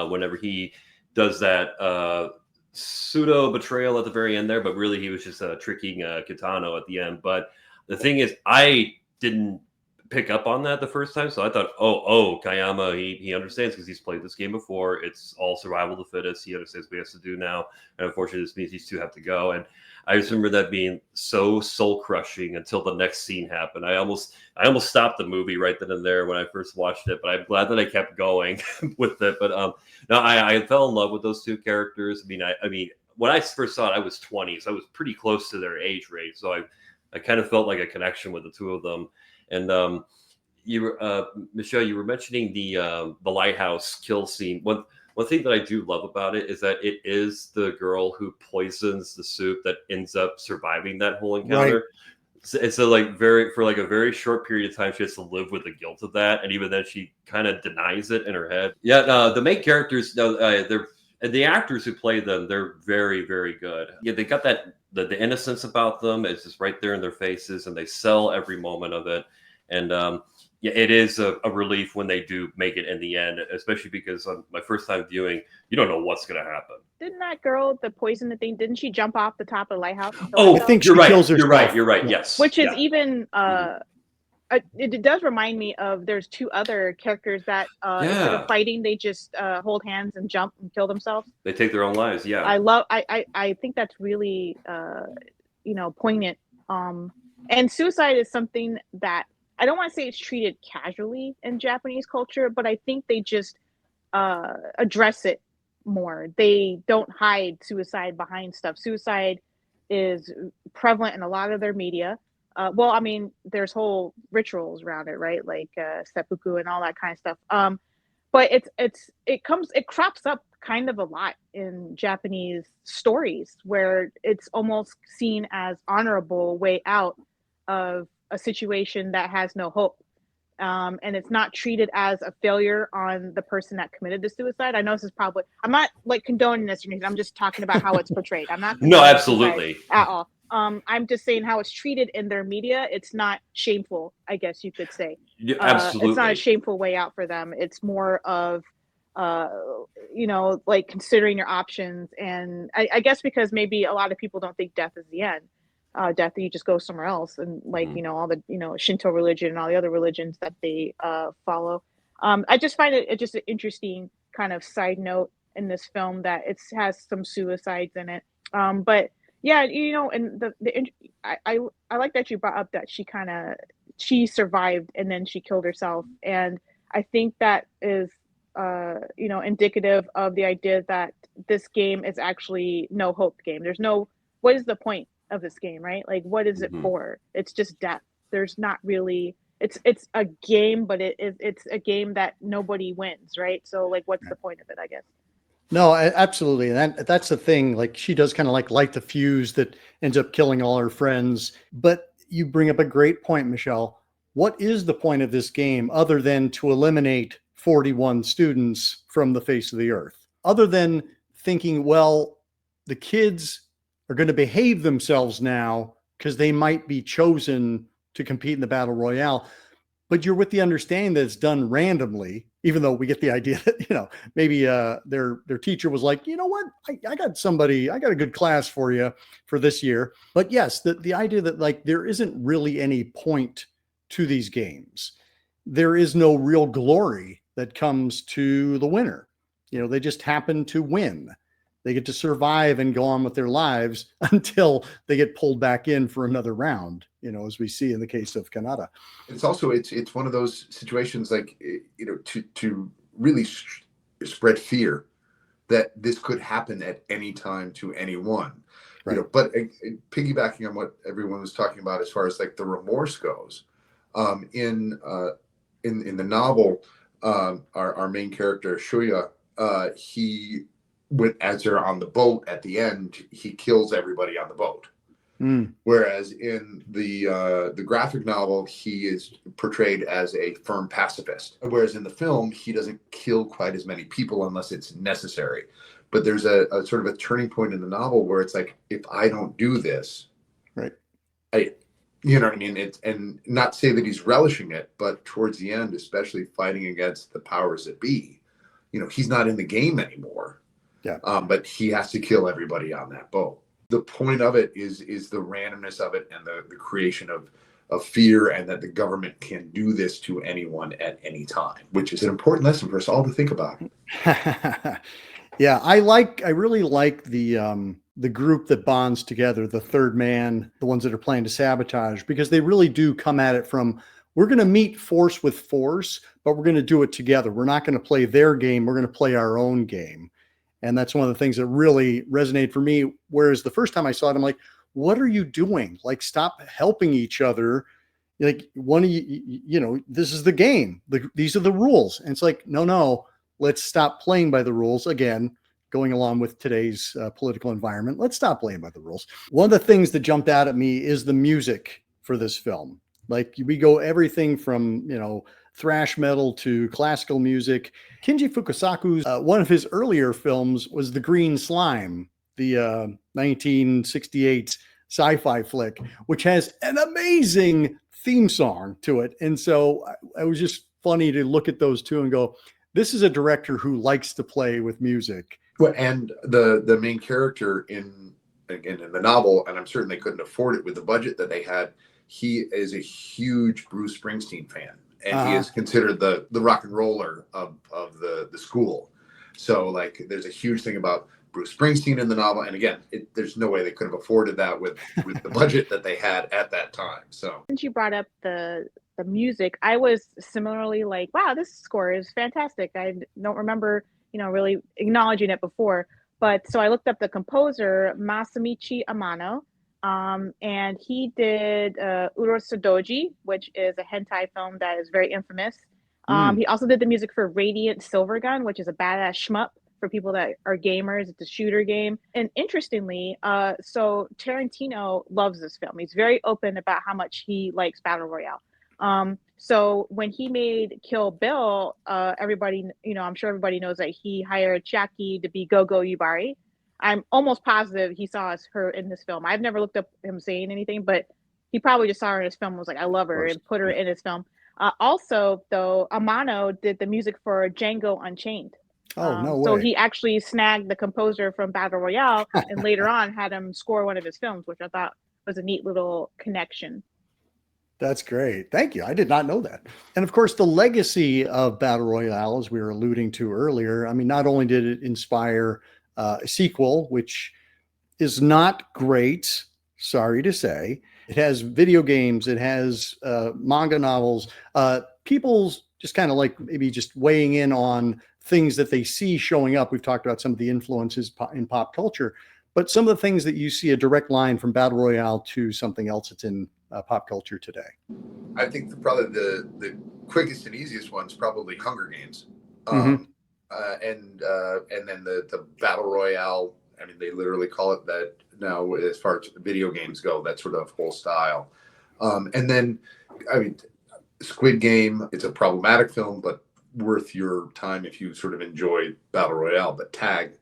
Whenever he does that pseudo betrayal at the very end there, but really he was just tricking Kitano at the end. But the thing is, I didn't pick up on that the first time, so I thought, oh, Kayama, he understands because he's played this game before. It's all survival of the fittest. He understands what he has to do now, and unfortunately, this means these two have to go. And I just remember that being so soul crushing until the next scene happened. I almost stopped the movie right then and there when I first watched it, but I'm glad that I kept going with it. But no, I fell in love with those two characters. I mean, when I first saw it, I was 20, so I was pretty close to their age range. So I kind of felt like a connection with the two of them. And you were Michelle, you were mentioning the lighthouse kill scene. One thing that I do love about it is that it is the girl who poisons the soup that ends up surviving that whole encounter. Right. It's for a very short period of time, she has to live with the guilt of that, and even then, she kind of denies it in her head. Yeah, the main characters, the actors who play them, they're very, very good. Yeah, they got that the innocence about them. It's just right there in their faces, and they sell every moment of it. And yeah, it is a relief when they do make it in the end, especially because on my first time viewing, you don't know what's going to happen. Didn't that girl, the poison thing, didn't she jump off the top of the lighthouse? I think she kills herself. You're right. Yes. Which is even, it does remind me of, there's two other characters that instead of fighting, they just hold hands and jump and kill themselves. They take their own lives. Yeah. I think that's really, poignant. And suicide is something that, I don't want to say it's treated casually in Japanese culture, but I think they just address it more. They don't hide suicide behind stuff. Suicide is prevalent in a lot of their media. Well, I mean, there's whole rituals around it, right? Like seppuku and all that kind of stuff. But it crops up kind of a lot in Japanese stories where it's almost seen as honorable way out of a situation that has no hope. And it's not treated as a failure on the person that committed the suicide. I know this is probably, I'm not like condoning this or anything. I'm just talking about how it's portrayed. I'm not no, absolutely at all. I'm just saying how it's treated in their media. It's not shameful, I guess you could say. Yeah, absolutely. It's not a shameful way out for them. It's more of, like considering your options. And I guess because maybe a lot of people don't think death is the end. Death, you just go somewhere else, and like all the Shinto religion and all the other religions that they follow. I just find it just an interesting kind of side note in this film that it has some suicides in it. But yeah, and I like that you brought up that she survived and then she killed herself, and I think that is indicative of the idea that this game is actually no hope game. There's no, what is the point of this game, right? Like, what is it for? It's just death. There's not really, it's a game, but it's a game that nobody wins, right? So like, what's the point of it, I guess? No, absolutely. And that's the thing. Like, she does kind of like light the fuse that ends up killing all her friends. But you bring up a great point, Michelle. What is the point of this game other than to eliminate 41 students from the face of the earth? Other than thinking, well, the kids are going to behave themselves now because they might be chosen to compete in the Battle Royale. But you're with the understanding that it's done randomly, even though we get the idea that, maybe their teacher was like, you know what, I got a good class for you for this year. But yes, the idea that like there isn't really any point to these games. There is no real glory that comes to the winner. They just happen to win. They get to survive and go on with their lives until they get pulled back in for another round, as we see in the case of Kanata. It's also, it's one of those situations like, to really spread fear that this could happen at any time to anyone. Right. But piggybacking on what everyone was talking about as far as like the remorse goes, in the novel, our main character Shuya, he as they're on the boat at the end, he kills everybody on the boat. Whereas in the graphic novel, he is portrayed as a firm pacifist. Whereas in the film, he doesn't kill quite as many people unless it's necessary. But there's a sort of a turning point in the novel where it's like, if I don't do this, right, you know what I mean? And not say that he's relishing it, but towards the end, especially fighting against the powers that be, he's not in the game anymore. Yeah. But he has to kill everybody on that boat. The point of it is the randomness of it and the creation of fear, and that the government can do this to anyone at any time, which is an important lesson for us all to think about. Yeah, I really like the group that bonds together, the third man, the ones that are planning to sabotage, because they really do come at it from, we're going to meet force with force, but we're going to do it together. We're not going to play their game. We're going to play our own game. And that's one of the things that really resonated for me. Whereas the first time I saw it, I'm like, what are you doing? Like, stop helping each other. Like, one of you, this is the game. These are the rules. And it's like, no, let's stop playing by the rules. Again, going along with today's political environment, let's stop playing by the rules. One of the things that jumped out at me is the music for this film. Like, we go everything from, thrash metal to classical music. Kinji Fukasaku's one of his earlier films was The Green Slime, the 1968 sci-fi flick, which has an amazing theme song to it. And so it was just funny to look at those two and go, this is a director who likes to play with music. Well, and the main character in the novel, and I'm certain they couldn't afford it with the budget that they had, he is a huge Bruce Springsteen fan. And he is considered the rock and roller of the school. So like, there's a huge thing about Bruce Springsteen in the novel. And again, there's no way they could have afforded that with the budget that they had at that time. So since you brought up the music, I was similarly like, wow, this score is fantastic. I don't remember, really acknowledging it before. But so I looked up the composer, Masamichi Amano. And he did Urosodoji, which is a hentai film that is very infamous. He also did the music for Radiant Silvergun, which is a badass shmup for people that are gamers. It's a shooter game. And interestingly, so Tarantino loves this film. He's very open about how much he likes Battle Royale. So when he made Kill Bill, everybody, I'm sure everybody knows that he hired Chiaki to be Gogo Yubari. I'm almost positive he saw her in this film. I've never looked up him saying anything, but he probably just saw her in his film and was like, I love her, and put her in his film. Also, though, Amano did the music for Django Unchained. Oh, no way. So he actually snagged the composer from Battle Royale and later on had him score one of his films, which I thought was a neat little connection. That's great. Thank you. I did not know that. And of course, the legacy of Battle Royale, as we were alluding to earlier, I mean, not only did it inspire a sequel, which is not great, sorry to say. It has video games, it has manga novels, people's just kind of like maybe just weighing in on things that they see showing up. We've talked about some of the influences in pop culture, but some of the things that you see a direct line from Battle Royale to something else that's in pop culture today. I think probably the quickest and easiest one's probably Hunger Games. And then the Battle Royale, I mean, they literally call it that now as far as video games go, that sort of whole style. And then, I mean, Squid Game, it's a problematic film, but worth your time if you sort of enjoy Battle Royale. But Tag,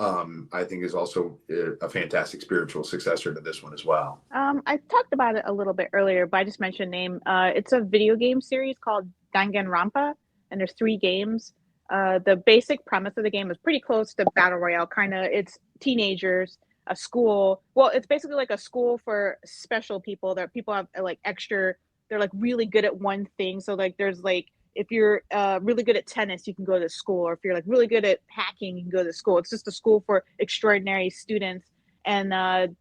I think, is also a fantastic spiritual successor to this one as well. I talked about it a little bit earlier, but I just mentioned name. It's a video game series called Danganronpa, and there's 3 games. The basic premise of the game is pretty close to Battle Royale. It's teenagers, a school. Well, it's basically like a school for special people that people have like extra. They're like really good at one thing. So like there's like, if you're really good at tennis, you can go to school. Or if you're like really good at hacking, you can go to school. It's just a school for extraordinary students. And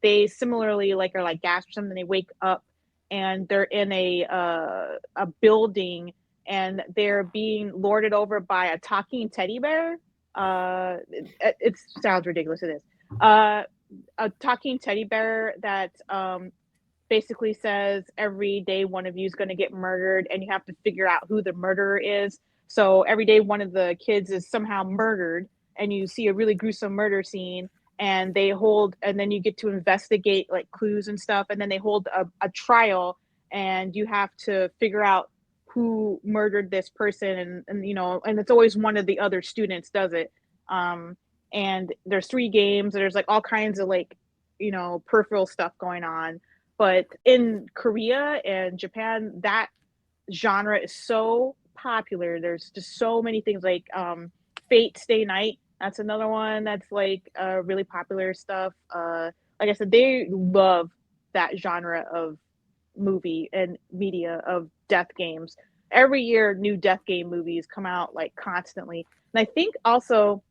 they similarly like are like gas or something. They wake up and they're in a building, and they're being lorded over by a talking teddy bear. It sounds ridiculous. It is. a talking teddy bear that basically says every day one of you is going to get murdered and you have to figure out who the murderer is. So every day one of the kids is somehow murdered and you see a really gruesome murder scene, and then you get to investigate like clues and stuff, and then they hold a trial, and you have to figure out who murdered this person, and it's always one of the other students does it. And there's 3 games, and there's like all kinds of like peripheral stuff going on. But in Korea and Japan, that genre is so popular. There's just so many things like Fate Stay Night. That's another one that's like really popular stuff. Like I said, they love that genre of movie and media of death games. Every year, new death game movies come out like constantly. And I think also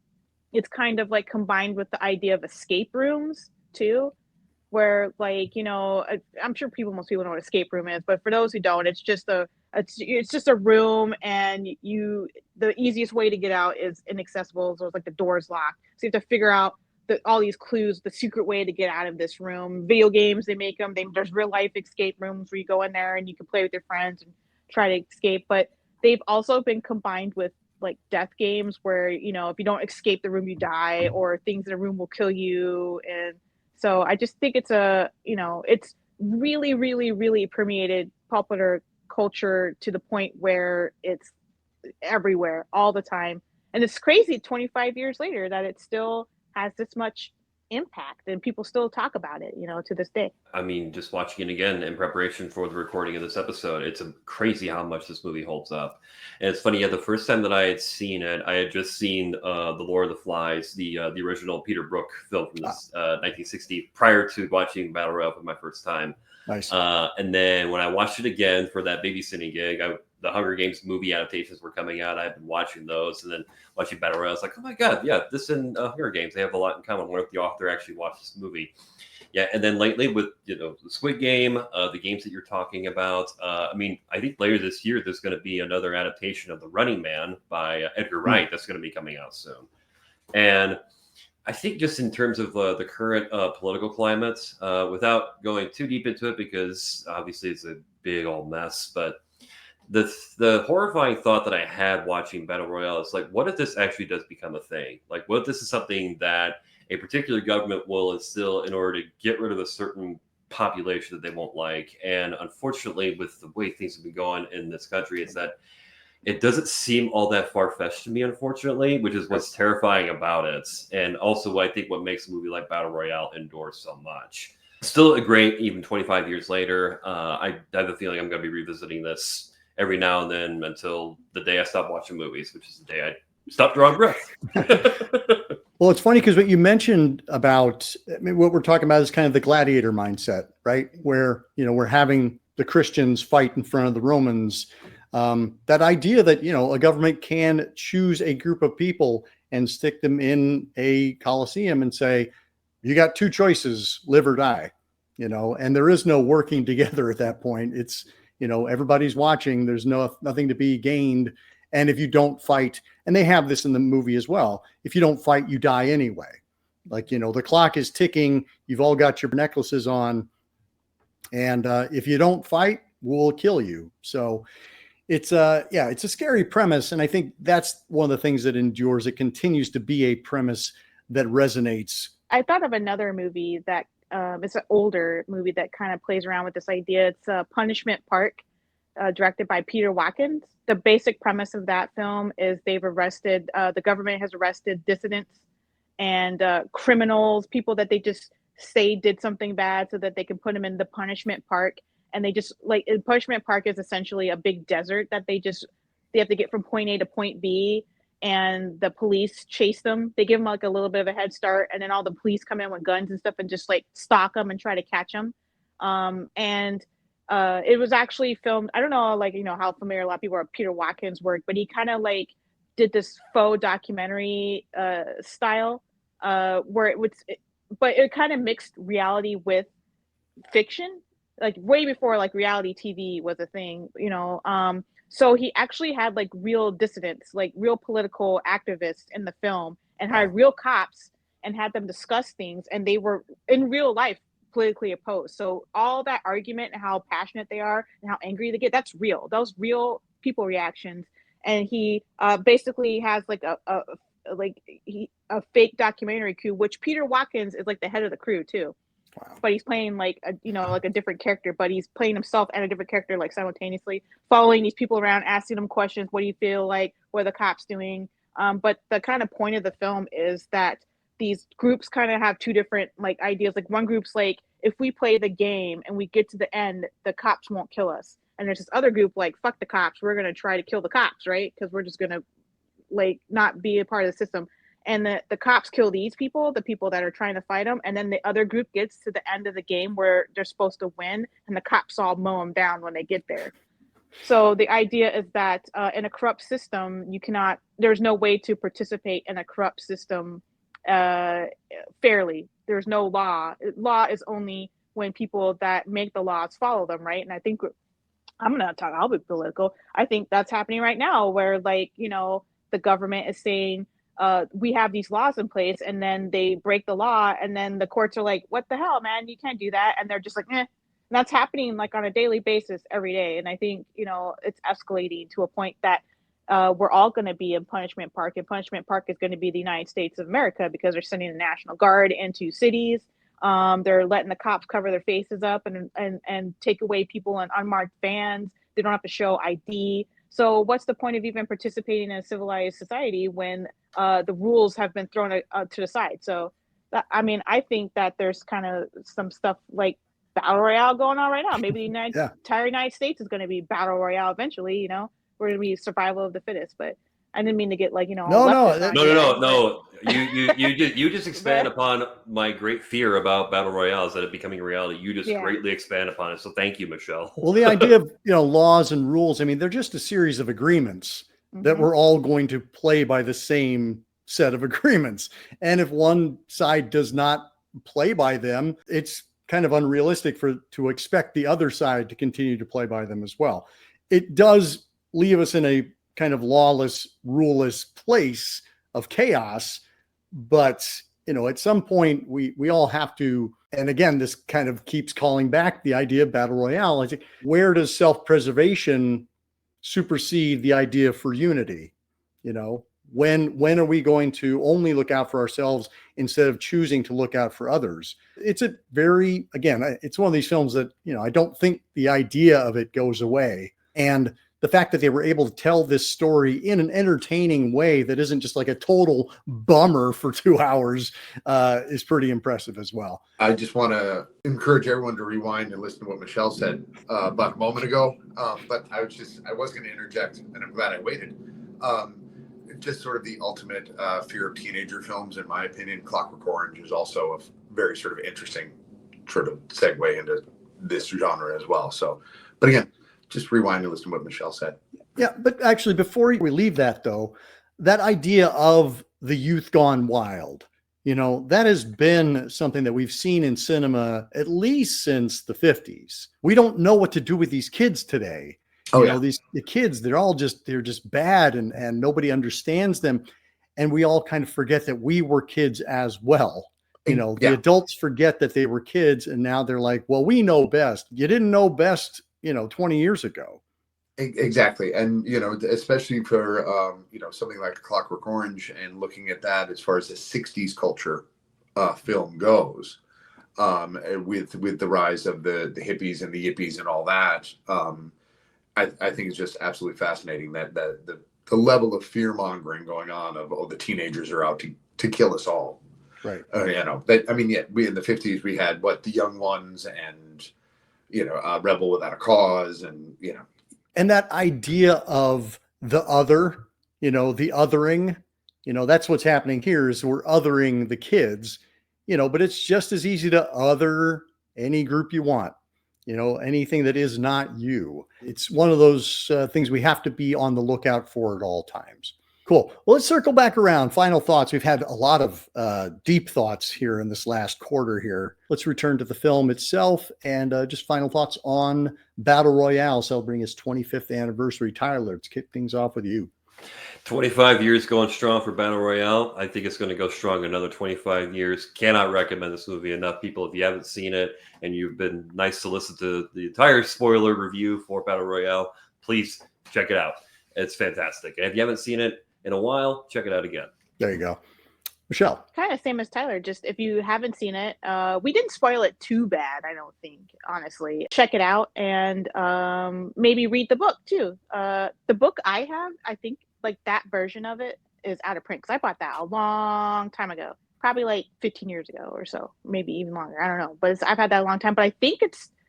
it's kind of like combined with the idea of escape rooms too, where like I'm sure most people know what escape room is, but for those who don't, it's just a room, and the easiest way to get out is inaccessible, so it's like the door's locked, so you have to figure out all these clues, the secret way to get out of this room. Video games, they make them, there's real life escape rooms where you go in there and you can play with your friends and try to escape. But they've also been combined with like death games where if you don't escape the room you die, or things in a room will kill you. And so I just think it's it's really, really, really permeated popular culture to the point where it's everywhere all the time. And it's crazy 25 years later that it still has this much impact and people still talk about it, to this day. I mean, just watching it again in preparation for the recording of this episode, it's crazy how much this movie holds up. And it's funny, the first time that I had seen it, I had just seen The Lord of the Flies, the original Peter Brook film from 1960, prior to watching Battle Royale for my first time. Nice. And then when I watched it again for that babysitting gig, the Hunger Games movie adaptations were coming out. I've been watching those, and then watching Battle Royale. I was like, oh my God, yeah, this and Hunger Games, they have a lot in common. I wonder if the author actually watched this movie. Yeah, and then lately with the Squid Game, the games that you're talking about. I mean, I think later this year there's going to be another adaptation of The Running Man by Edgar Wright that's going to be coming out soon. And I think just in terms of the current political climate, without going too deep into it, because obviously it's a big old mess, but the horrifying thought that I had watching Battle Royale is like, what if this actually does become a thing? Like, what if this is something that a particular government will instill in order to get rid of a certain population that they won't like? And unfortunately, with the way things have been going in this country, it's that it doesn't seem all that far-fetched to me, unfortunately, which is what's terrifying about it. And also, I think what makes a movie like Battle Royale endure so much. Still a great, even 25 years later, I have a feeling I'm going to be revisiting this every now and then until the day I stop watching movies, which is the day I stop drawing breath. Well, it's funny because what you mentioned about, what we're talking about is kind of the gladiator mindset, right? Where, we're having the Christians fight in front of the Romans. That idea that, a government can choose a group of people and stick them in a coliseum and say, you got 2 choices, live or die, and there is no working together at that point. It's, everybody's watching. There's nothing to be gained. And if you don't fight, and they have this in the movie as well, if you don't fight, you die anyway. Like, the clock is ticking. You've all got your necklaces on. And if you don't fight, we'll kill you. So it's a scary premise. And I think that's one of the things that endures. It continues to be a premise that resonates. I thought of another movie that it's an older movie that kind of plays around with this idea. It's Punishment Park, directed by Peter Watkins. The basic premise of that film is the government has arrested dissidents and criminals, people that they just say did something bad so that they can put them in the punishment park. And they just punishment park is essentially a big desert that they have to get from point A to point B. And the police chase them. They give them like a little bit of a head start, and then all the police come in with guns and stuff and just like stalk them and try to catch them. It was actually filmed. I don't know, how familiar a lot of people are with Peter Watkins' work, but he kind of did this faux documentary style where but it kind of mixed reality with fiction, like way before reality TV was a thing, So he actually had real dissidents, real political activists in the film, and hired real cops and had them discuss things, and they were in real life politically opposed. So all that argument and how passionate they are and how angry they get, that's real. Those real people reactions. And he basically has like a fake documentary crew, which Peter Watkins is like the head of the crew too. Wow. But he's playing like like a different character, but he's playing himself and a different character like simultaneously, following these people around, asking them questions. What do you feel like? What are the cops doing? But the kind of point of the film is that these groups kind of have two different like ideas. Like one group's like, if we play the game and we get to the end, the cops won't kill us. And there's this other group like, fuck the cops. We're going to try to kill the cops, right? Because we're just going to like not be a part of the system. And the cops kill these people, the people that are trying to fight them. And then the other group gets to the end of the game where they're supposed to win, and the cops all mow them down when they get there. So the idea is that in a corrupt system, there's no way to participate in a corrupt system fairly. There's no law. Law is only when people that make the laws follow them, right? And I think I'll be political. I think that's happening right now where like, the government is saying, we have these laws in place, and then they break the law, and then the courts are like, what the hell, man, you can't do that. And they're just like, eh. And that's happening like on a daily basis every day. And I think, it's escalating to a point that we're all going to be in Punishment Park, and Punishment Park is going to be the United States of America because they're sending the National Guard into cities. They're letting the cops cover their faces up and take away people in unmarked vans. They don't have to show ID. So what's the point of even participating in a civilized society when the rules have been thrown to the side? So, I think that there's kind of some stuff like Battle Royale going on right now. Maybe the entire United States is going to be Battle Royale eventually, we're going to be survival of the fittest. But I didn't mean to get like, No. You just expand upon my great fear about Battle Royales, that it becoming a reality. You just greatly expand upon it. So thank you, Michelle. Well, the idea of, laws and rules, they're just a series of agreements that we're all going to play by the same set of agreements. And if one side does not play by them, it's kind of unrealistic to expect the other side to continue to play by them as well. It does leave us in a kind of lawless, ruleless place of chaos. But, at some point we all have to, and again, this kind of keeps calling back the idea of Battle Royale. I think, where does self-preservation supersede the idea for unity? When are we going to only look out for ourselves instead of choosing to look out for others? It's it's one of these films that, I don't think the idea of it goes away. And the fact that they were able to tell this story in an entertaining way that isn't just like a total bummer for 2 hours is pretty impressive as well. I just want to encourage everyone to rewind and listen to what Michelle said about a moment ago. But I was going to interject, and I'm glad I waited. Just sort of the ultimate fear of teenager films, in my opinion. Clockwork Orange is also a very sort of interesting sort of segue into this genre as well. So, but again, just rewind and listen to what Michelle said. Yeah, but actually, before we leave that, though, that idea of the youth gone wild, that has been something that we've seen in cinema at least since the 50s. We don't know what to do with these kids today. The kids, they're just bad, and nobody understands them. And we all kind of forget that we were kids as well. The adults forget that they were kids, and now they're like, well, we know best. You didn't know best 20 years ago. Exactly. And, especially for, something like Clockwork Orange, and looking at that as far as the 60s culture film goes, with the rise of the hippies and the yippies and all that, I think it's just absolutely fascinating that the level of fear mongering going on of, the teenagers are out to kill us all. Right. We in the 50s, we had the Young Ones and, Rebel Without a Cause, and and that idea of the other, the othering, that's what's happening here, is we're othering the kids, but it's just as easy to other any group you want, anything that is not you. It's one of those things we have to be on the lookout for at all times. Cool. Well, let's circle back around. Final thoughts. We've had a lot of deep thoughts here in this last quarter here. Let's return to the film itself, and just final thoughts on Battle Royale celebrating its 25th anniversary. Tyler, let's kick things off with you. 25 years going strong for Battle Royale. I think it's going to go strong another 25 years. Cannot recommend this movie enough, people. If you haven't seen it and you've been nice to listen to the entire spoiler review for Battle Royale, please check it out. It's fantastic. And if you haven't seen it in a while, check it out again. There you go. Michelle. Kind of same as Tyler. Just if you haven't seen it, we didn't spoil it too bad, I don't think, honestly. Check it out and maybe read the book too. The book I have, I think like that version of it is out of print because I bought that a long time ago, probably like 15 years ago or so, maybe even longer. I don't know, but I've had that a long time. But I think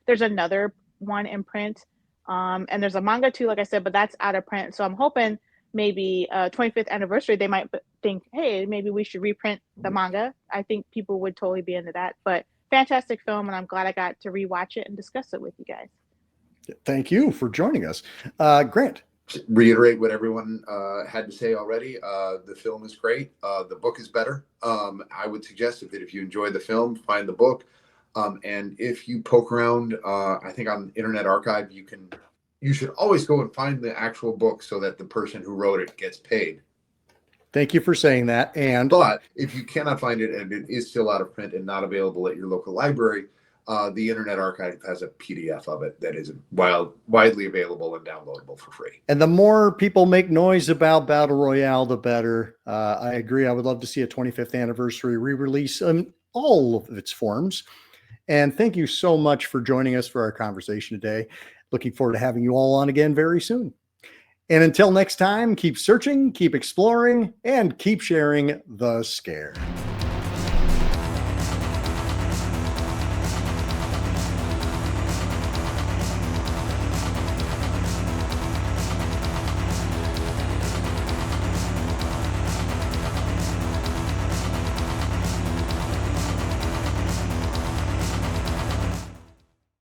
there's another one in print, and there's a manga too, like I said, but that's out of print. So I'm hoping maybe 25th anniversary they might think, hey, maybe we should reprint the manga. I think people would totally be into that. But fantastic film, and I'm glad I got to rewatch it and discuss it with you guys. Thank you for joining us. Grant. Reiterate what everyone had to say already. The film is great. The book is better. I would suggest that if you enjoy the film, find the book. And if you poke around, I think on Internet Archive, you should always go and find the actual book so that the person who wrote it gets paid. Thank you for saying that. But if you cannot find it and it is still out of print and not available at your local library, the Internet Archive has a PDF of it that is widely available and downloadable for free. And the more people make noise about Battle Royale, the better. I agree. I would love to see a 25th anniversary re-release in all of its forms. And thank you so much for joining us for our conversation today. Looking forward to having you all on again very soon. And until next time, keep searching, keep exploring, and keep sharing the scare.